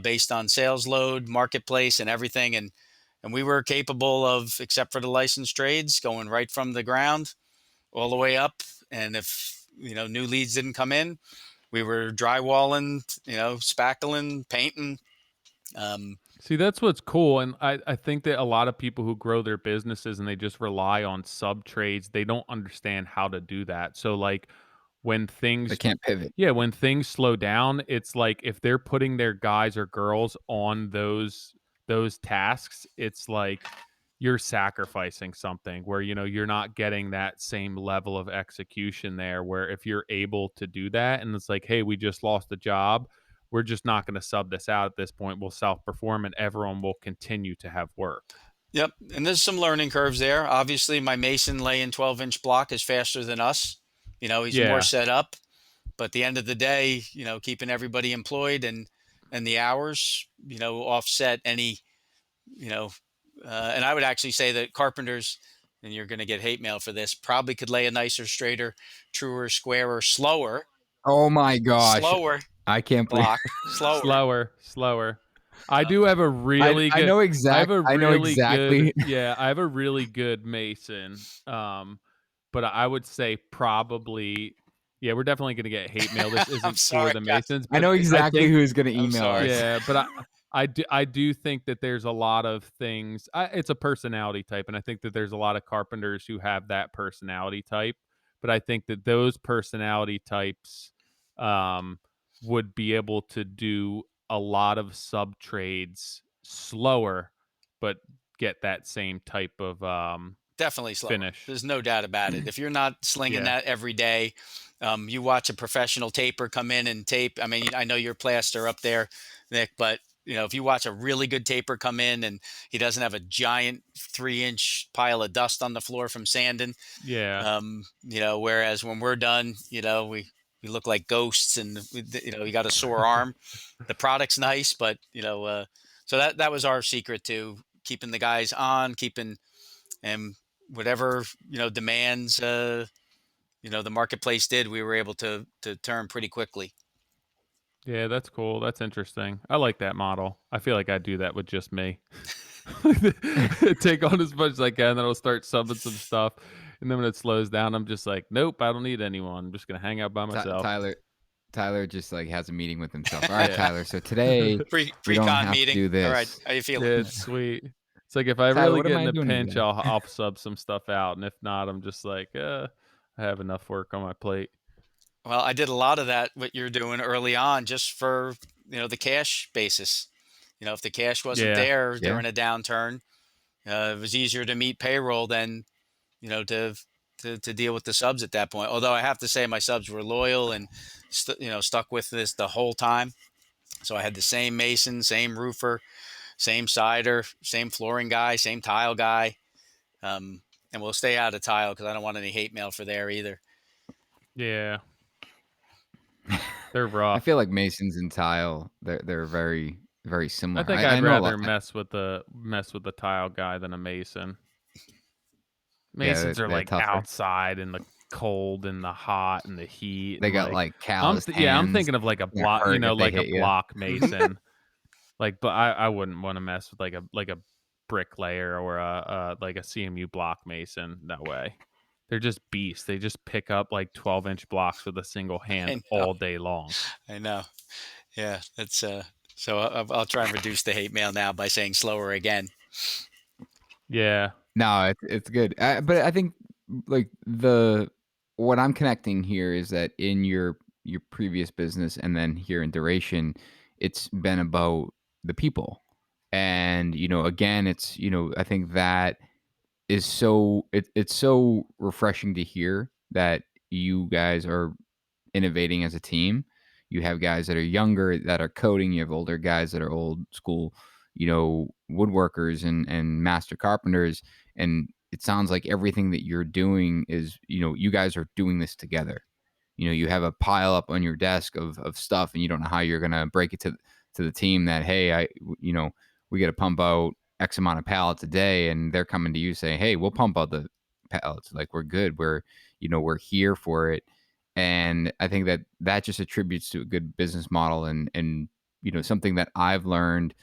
based on sales load, marketplace, and everything. And we were capable of, except for the licensed trades, going right from the ground all the way up. And if new leads didn't come in, we were drywalling, spackling, painting. Um, See, that's what's cool. And I think that a lot of people who grow their businesses and they just rely on sub trades, they don't understand how to do that. So like when They things can't pivot. yeah, when things slow down, it's like if they're putting their guys or girls on those tasks, it's like you're sacrificing something where you're not getting that same level of execution there where if you're able to do that and it's like, hey, we just lost a job, we're just not going to sub this out at this point. We'll self-perform and everyone will continue to have work. Yep. And there's some learning curves there. Obviously, my mason laying 12-inch block is faster than us. He's more Yeah. set up. But at the end of the day, keeping everybody employed and the hours, offset any, and I would actually say that carpenters, and you're going to get hate mail for this, probably could lay a nicer, straighter, truer, squarer, Oh my gosh. slower I can't believe block, Slower. I do have a really good. I know I have a really exactly. good. Yeah, I have a really good mason. But I would say probably. Yeah, we're definitely going to get hate mail. This I'm isn't sorry, for the guys. masons. I But know exactly think, who's going to I'm email sorry. us. yeah, but I do think that there's a lot of things. It's a personality type, and I think that there's a lot of carpenters who have that personality type. But I think that those personality types would be able to do a lot of sub trades slower, but get that same type of Definitely slower. finish. There's no doubt about it. If you're not slinging Yeah. that every day, you watch a professional taper come in and tape. I mean, I know you're plaster up there, Nick, but if you watch a really good taper come in and he doesn't have a giant 3-inch pile of dust on the floor from sanding, Yeah. whereas when we're done, we look like ghosts and you got a sore arm. The product's nice, but so that was our secret to keeping the guys on, keeping and whatever demands the marketplace did, we were able to turn pretty quickly. Yeah, that's cool. That's interesting. I like that model. I feel like I'd do that with just me. Take on as much as I can, then I'll start subbing some stuff. And then when it slows down, I'm just like, nope, I don't need anyone. I'm just gonna hang out by myself. Tyler just like has a meeting with himself. All right, Yeah. Tyler. So today we don't Pre-con have meeting. to do this. All right, how you feeling? Yeah, it's sweet. It's like if I Tyler, really what am get I in a doing pinch, today? I'll sub some stuff out, and if not, I'm just like, I have enough work on my plate. Well, I did a lot of that, what you're doing early on, just for the cash basis. If the cash wasn't Yeah. there during a downturn, it was easier to meet payroll than to deal with the subs at that point. Although I have to say my subs were loyal and stuck with this the whole time. So I had the same mason, same roofer, same cider, same flooring guy, same tile guy. And we'll stay out of tile because I don't want any hate mail for there either. Yeah. They're I rough. feel like masons and tile, they're very, very similar. I think I I'd know a rather lot- mess with the tile guy than a mason. Yeah, Masons are they're like tougher. outside in the cold and the hot and the heat. They and, got like I'm calloused hands. I'm thinking of like a They're block, hurt if they like a hit ya. block mason. But I wouldn't want to mess with like a bricklayer or like a CMU block mason. No way. They're just beasts. They just pick up like 12-inch blocks with a single hand all day long. I know. Yeah, that's so I'll try and reduce the hate mail now by saying slower again. Yeah. No, it's good. But I think like what I'm connecting here is that in your previous business and then here in Duration, it's been about the people. And again, it's I think that is so it's so refreshing to hear that you guys are innovating as a team. You have guys that are younger that are coding. You have older guys that are old school, woodworkers and master carpenters. And it sounds like everything that you're doing is, you guys are doing this together. You have a pile up on your desk of stuff, and you don't know how you're gonna break it to the team that, hey, we got to pump out X amount of pallets a day, and they're coming to you saying, hey, we'll pump out the pallets. Like, we're good. We're here for it. And I think that just attributes to a good business model. And something that I've learned,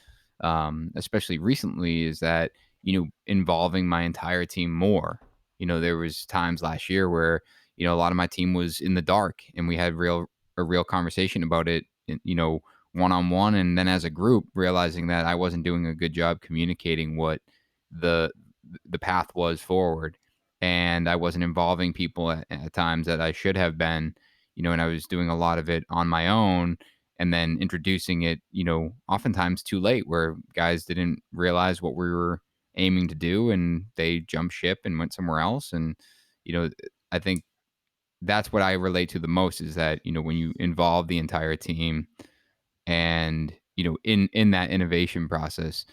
especially recently, is that, involving my entire team more. There was times last year where, a lot of my team was in the dark, and we had a real conversation about it, one-on-one, and then as a group, realizing that I wasn't doing a good job communicating what the path was forward. And I wasn't involving people at times that I should have been, and I was doing a lot of it on my own, and then introducing it, oftentimes too late, where guys didn't realize what we were aiming to do, and they jumped ship and went somewhere else. And, I think that's what I relate to the most, is that, when you involve the entire team And in that innovation process,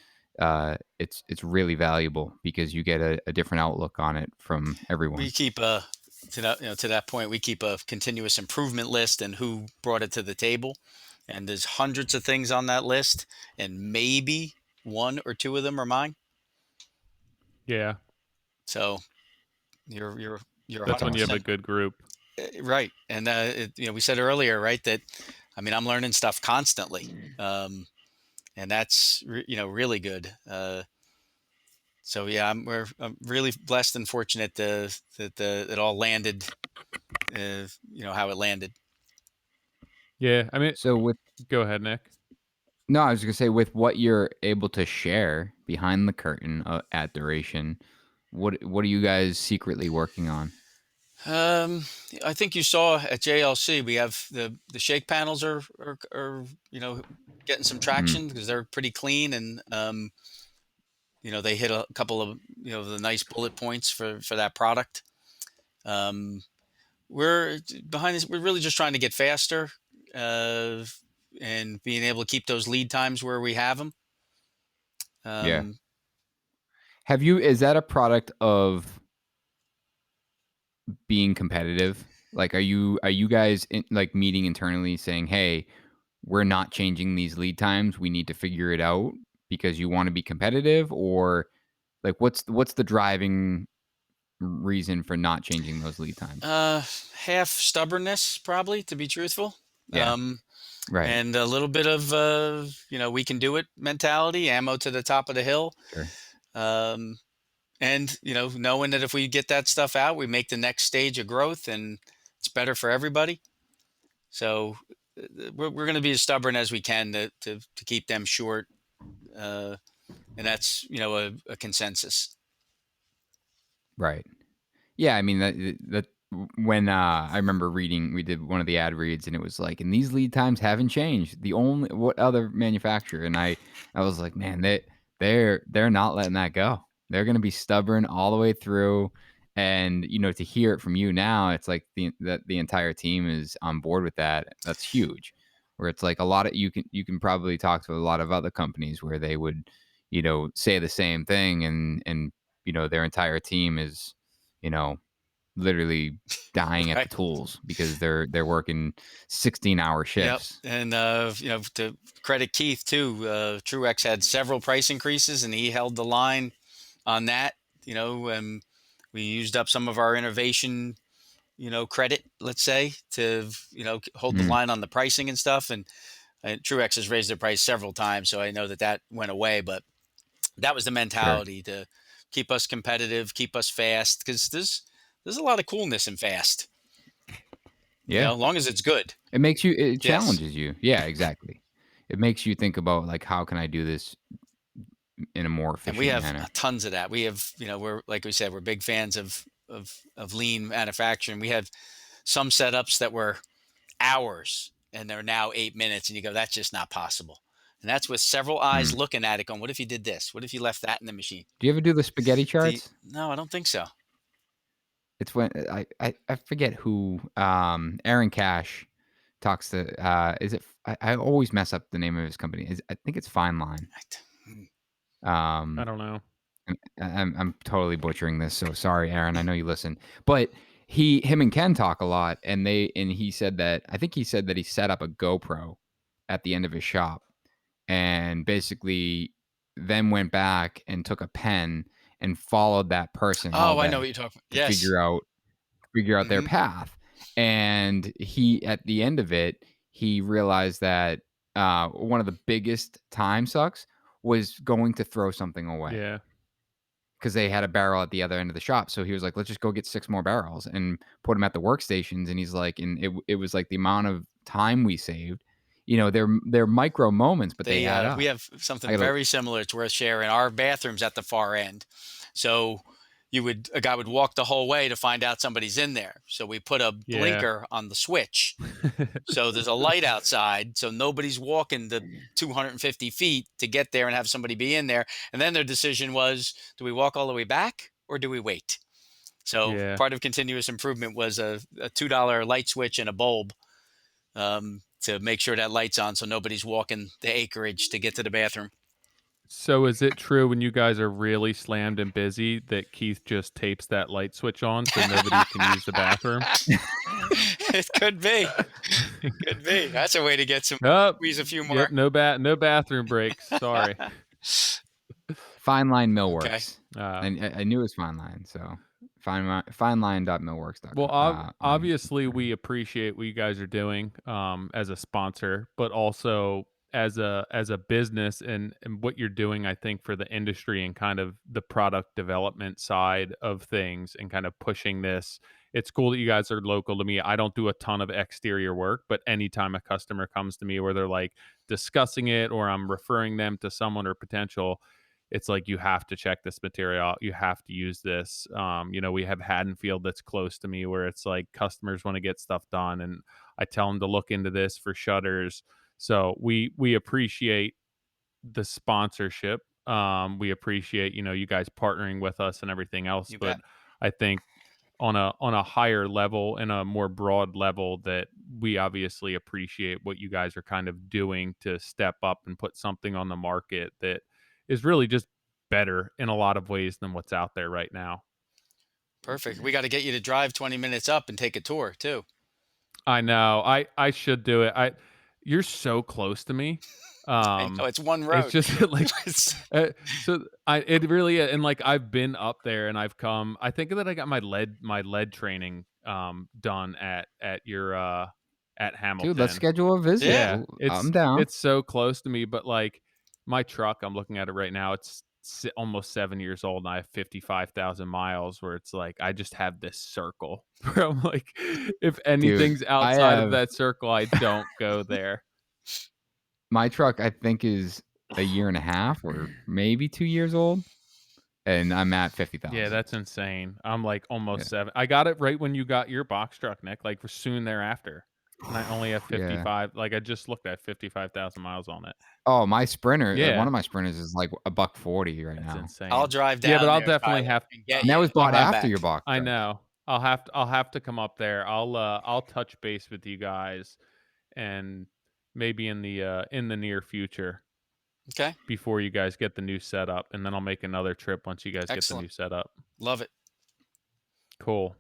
it's really valuable because you get a different outlook on it from We everyone. keep a to that point, we keep a continuous improvement list and who brought it to the table. And there's hundreds of things on that list, and maybe one or two of them are mine. Yeah, So you're that's when you have a 100% good group. right. And we said earlier, right, that I mean, I'm learning stuff constantly, and that's really good. So yeah, I'm really blessed and fortunate that it all landed, how it landed. Yeah, I mean, So with go ahead, Nick. No, I was gonna say with what you're able to share behind the curtain at Duration, what are you guys secretly working on? Um, I think you saw at JLC we have the shake panels are getting some Mm, traction because they're pretty clean, and they hit a couple of the nice bullet points for that product. Um, we're behind this. We're really just trying to get faster, uh, and being able to keep those lead times where we have them. yeah. Um, Is that a product of being competitive? Like, are you guys like meeting internally saying, "Hey, we're not changing these lead times. We need to figure it out because you want to be competitive," or like what's the driving reason for not changing those lead times? uh, Half stubbornness, probably, to be truthful. Yeah, Um, right. and a little bit of we can do it mentality, ammo to the top of the hill. Sure. um, and knowing that if we get that stuff out, we make the next stage of growth, and it's better for everybody. So we're going to be as stubborn as we can to keep them short, uh, and that's a consensus. Right. Yeah, I mean that when I remember reading, we did one of the ad reads, and it was like, and these lead times haven't changed. The only what other manufacturer, and I was like, man, they're not letting that go. They're gonna be stubborn all the way through, and to hear it from you now, it's like the entire team is on board with that. That's huge. Where it's like a lot of you can probably talk to a lot of other companies where they would say the same thing, and their entire team is you know, literally dying at the Right. tools because they're working 16-hour Yep. shifts. And to credit Keith too, Truex had several price increases, and he held the line on that. And we used up some of our innovation, credit, let's say, to hold the Mm, line on the pricing and stuff. And Truex has raised their price several times, so I know that went away. But that was the sure. mentality to keep us competitive, keep us fast, because there's a lot of coolness in fast. Yeah. As long as it's good. It Yes. challenges you. Yeah, exactly. It makes you think about, like, how can I do this in a more And we efficient have manner? tons of that. We have, we're like we said, we're big fans of lean manufacturing. We have some setups that were hours, and they're now 8 minutes, and you go, that's just not possible. And that's with several eyes Mm. looking at it, going, what if you did this? What if you left that in the machine? Do you ever do the spaghetti charts? No, I don't think so. It's when I forget who, Aaron Cash talks to, is it I always mess up the name of his company. I think it's Fine Line. Hmm. I Um don't know. And I'm totally butchering this, so sorry, Aaron. I know you listen, but him and Ken talk a lot, and he said that I think he said that he set up a GoPro at the end of his shop, and basically then went back and took a pen and followed that person all Oh, I know what day you're talking about. to Yes. figure out their Hmm. path. And he at the end of it, he realized that one of the biggest time sucks was going to throw something away Yeah. because they had a barrel at the other end of the shop. So he was like, let's just go get 6 more barrels and put them at the workstations. And he's like, and it was like the amount of time we saved. They're micro moments, but they add We up. have something I gotta very similar. It's worth sharing. Our bathroom's at the far end, so a guy would walk the whole way to find out somebody's in there. So we put a Yeah. blinker on the switch, so there's a light outside, so nobody's walking the 250 feet to get there and have somebody be in there. And then their decision was, do we walk all the way back or do we wait? So Yeah. part of continuous improvement was a $2 light switch and a bulb. to make sure that light's on so nobody's walking the acreage to get to the bathroom. So is it true when you guys are really slammed and busy that Keith just tapes that light switch on so nobody can use the bathroom? It could be. It could be. That's a way to get some Oh, squeeze a few yep, more. no bathroom breaks. Sorry. Fine Line Okay. Millworks. I knew it was Fine Line, so fineline.millworks.com. Well, obviously, we appreciate what you guys are doing as a sponsor, but also as a business and what you're doing. I think for the industry and kind of the product development side of things and kind of pushing this. It's cool that you guys are local to me. I don't do a ton of exterior work, but anytime a customer comes to me where they're like discussing it or I'm referring them to someone or potential, it's like you have to check this material out. You have to use this. We have Haddonfield that's close to me where it's like customers want to get stuff done, and I tell them to look into this for shutters. So we appreciate the sponsorship. We appreciate you guys partnering with us and everything else. You But bet. I think on a higher level and a more broad level that we obviously appreciate what you guys are kind of doing to step up and put something on the market that is really just better in a lot of ways than what's out there right now. Perfect. We got to get you to drive 20 minutes up and take a tour too. I know. I should do it. You're so close to me. I know it's one road. It's just like it really is. And like I've been up there and I've come. I think that I got my lead training done at your at Hamilton. Dude, let's schedule a visit. Yeah, I'm down. it's so close to me, but like my truck, I'm looking at it right now. It's almost 7 years old, and I have 55,000 miles. Where it's like I just have this circle where I'm like, if anything's outside of that circle, I don't go there. My truck, I think, is a year and a half or maybe 2 years old, and I'm at 50,000. Yeah, that's insane. I'm like almost 7. I got it right when you got your box truck, Nick. Like soon thereafter. And I only have 55. Like I just looked at 55,000 miles on it. Oh, my Sprinter. Yeah. One of my Sprinters is like $140 right That's now. insane. I'll drive down. Yeah, but I'll there, definitely Kyle, have. and get And that you. was bought I'll come after back. your box. I truck. know. I'll have to come up there. I'll touch base with you guys, and maybe in the near future. Okay. Before you guys get the new setup, and then I'll make another trip once you guys Excellent. get the new setup. Love it. Cool.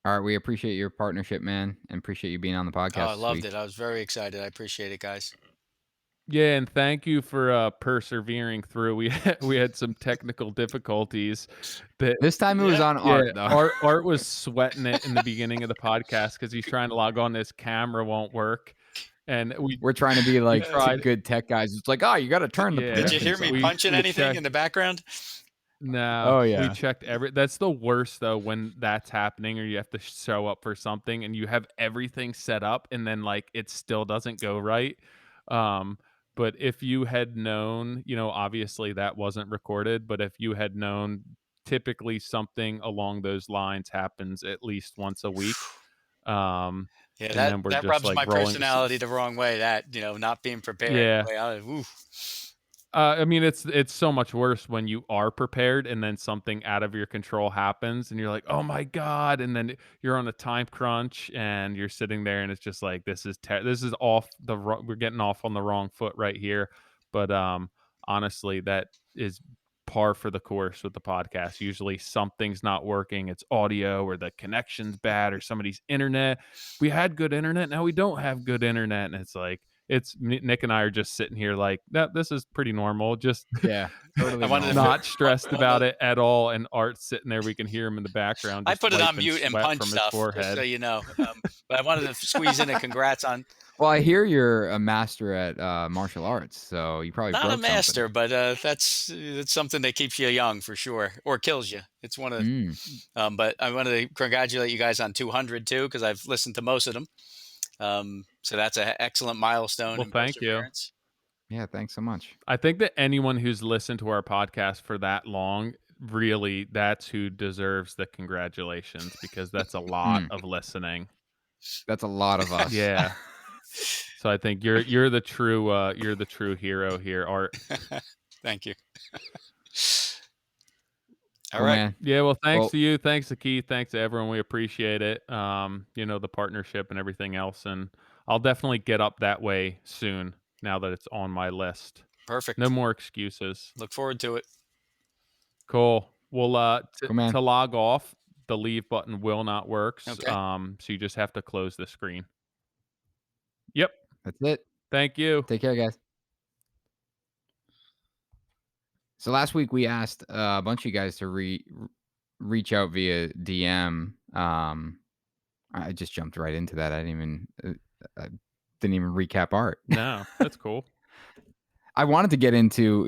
All right, we appreciate your partnership, man, and appreciate you being on the podcast. Oh, I loved it. I was very excited. I appreciate it, guys. Yeah, and thank you for persevering through. We had some technical difficulties. This time it was on Art, though. Art was sweating it in the beginning of the podcast because he's trying to log on. His camera won't work, and we're trying to be like two good tech guys. It's like, oh, you got to turn the. Did you hear me punching anything in the background? No. Oh yeah. We checked that's the worst though when that's happening or you have to show up for something and you have everything set up and then like it still doesn't go right. But if you had known, obviously that wasn't recorded, but if you had known typically something along those lines happens at least once a week. Yeah, that rubs like my personality the wrong way. That, not being prepared. Yeah. I mean, it's so much worse when you are prepared and then something out of your control happens and you're like, oh my God. And then you're on a time crunch and you're sitting there and it's just like, this is off we're getting off on the wrong foot right here. But honestly, that is par for the course with the podcast. Usually something's not working. It's audio or the connection's bad or somebody's internet. We had good internet. Now we don't have good internet. And it's like, Nick and I are just sitting here like, this is pretty normal. Just totally not stressed about it at all. And Art's sitting there. We can hear him in the background. I put it on mute and punch stuff, just so you know. But I wanted to squeeze in a congrats on. Well, I hear you're a master at martial arts, so you probably not a master, something. But that's something that keeps you young for sure, or kills you. It's one of. But I wanted to congratulate you guys on 200 too, because I've listened to most of them. So that's an excellent milestone. Well, thank you. Yeah, thanks so much. I think that anyone who's listened to our podcast for that long, really, that's who deserves the congratulations because that's a lot of listening. That's a lot of us. Yeah. So I think you're the true hero here, Art. Thank you. All right. Man. Yeah, well, thanks to you. Thanks to Keith. Thanks to everyone. We appreciate it. The partnership and everything else. And I'll definitely get up that way soon now that it's on my list. Perfect. No more excuses. Look forward to it. Cool. Well, Cool, man. to log off, the leave button will not work. Okay. So you just have to close the screen. Yep. That's it. Thank you. Take care, guys. So last week we asked a bunch of you guys to reach out via DM. I just jumped right into that. I didn't even recap art. No, that's cool. I wanted to get into.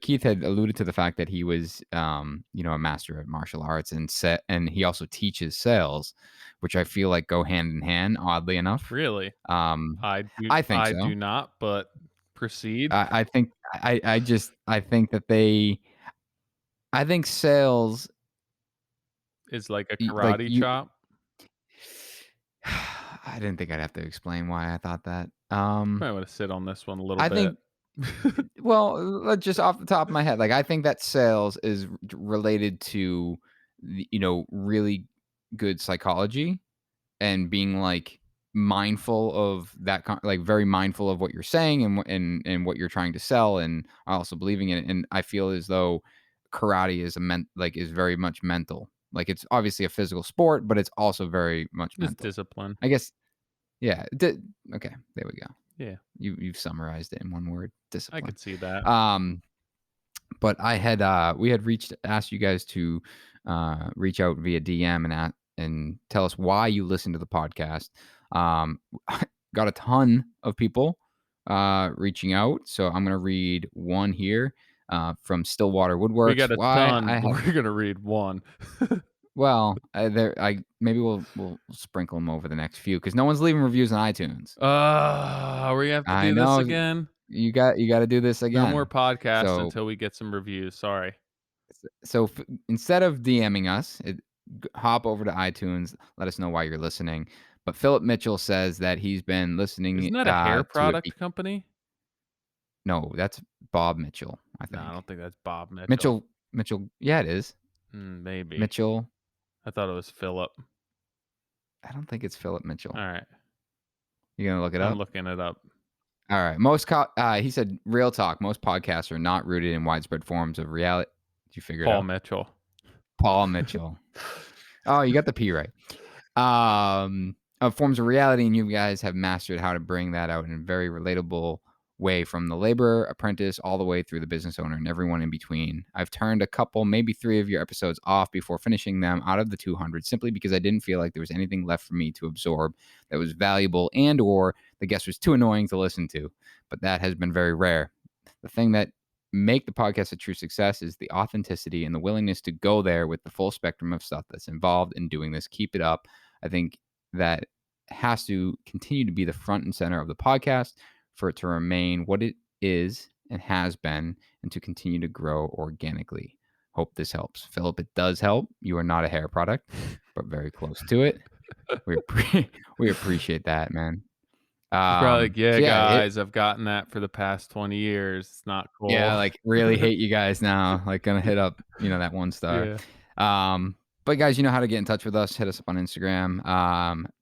Keith had alluded to the fact that he was, a master at martial arts and he also teaches sales, which I feel like go hand in hand. Oddly enough, Really? I think I so. do not, but proceed. I think I think sales Is like a karate chop. I didn't think I'd have to explain why I thought that. Might want to sit on this one a little I bit. think, well, just off the top of my head, like I think that sales is related to, really good psychology and being like mindful of that, like very mindful of what you're saying and what you're trying to sell, and also believing in it. And I feel as though karate is very much mental. Like it's obviously a physical sport, but it's also very much Just mental. discipline. I guess. Yeah. Okay. There we go. Yeah. You've summarized it in one word. Discipline. I could see that. But we had asked you guys to reach out via DM and tell us why you listen to the podcast. Got a ton of people reaching out, so I'm gonna read one here from Stillwater Woodworks. We got a ton. We're gonna read one. Well, maybe we'll sprinkle them over the next few because no one's leaving reviews on iTunes. We have to do this again. You got to do this again. No more podcasts until we get some reviews. Sorry. So instead of DMing us, hop over to iTunes. Let us know why you're listening. But Philip Mitchell says that he's been listening. Isn't that a hair product company? No, that's Bob Mitchell. I think. No, I don't think that's Bob Mitchell. Mitchell. Yeah, it is. Maybe Mitchell. I thought it was Philip. I don't think it's Philip Mitchell. All right. You gonna look it up? I'm looking it up. All right. He said, real talk. Most podcasts are not rooted in widespread forms of reality. Did you figure it out? Paul Mitchell. Oh, you got the P right. Of forms of reality, and you guys have mastered how to bring that out in a very relatable way, from the laborer, apprentice, all the way through the business owner and everyone in between. I've turned a couple, maybe 3 of your episodes off before finishing them out of the 200, simply because I didn't feel like there was anything left for me to absorb that was valuable, and or the guest was too annoying to listen to. But that has been very rare. The thing that make the podcast a true success is the authenticity and the willingness to go there with the full spectrum of stuff that's involved in doing this. Keep it up. I think that has to continue to be the front and center of the podcast for it to remain what it is and has been, and to continue to grow organically. Hope this helps. Philip, it does help. You are not a hair product, but very close to it. We appreciate that, man. Probably like, guys, I've gotten that for the past 20 years. It's not cool. Yeah, like really hate you guys now. Like gonna hit up, that 1 star. Yeah. But guys, you know how to get in touch with us. Hit us up on Instagram.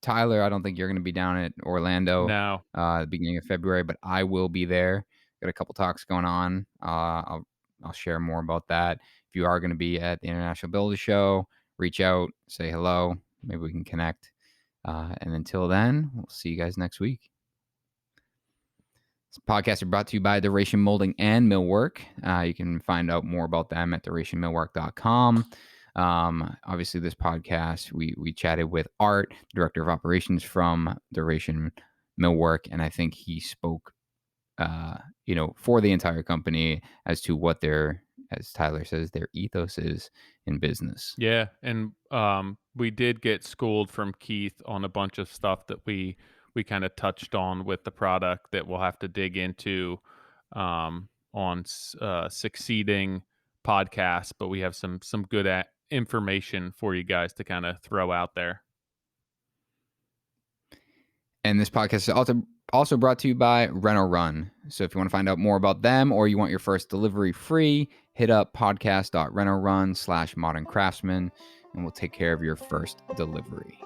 Tyler, I don't think you're going to be down at Orlando the beginning of February, but I will be there. Got a couple talks going on. I'll share more about that. If you are going to be at the International Builder Show, reach out, say hello. Maybe we can connect. And until then, we'll see you guys next week. This podcast is brought to you by Duration Molding and Millwork. You can find out more about them at durationmillwork.com. Obviously, this podcast, we chatted with Art, director of operations from Duration Millwork, and I think he spoke, for the entire company as to what as Tyler says, their ethos is in business. Yeah, and we did get schooled from Keith on a bunch of stuff that we kind of touched on with the product that we'll have to dig into on succeeding podcasts, but we have some good information for you guys to kind of throw out there. And this podcast is also brought to you by Rent or Run. So if you want to find out more about them, or you want your first delivery free, hit up podcast.rentorrun/Modern Craftsman, and we'll take care of your first delivery.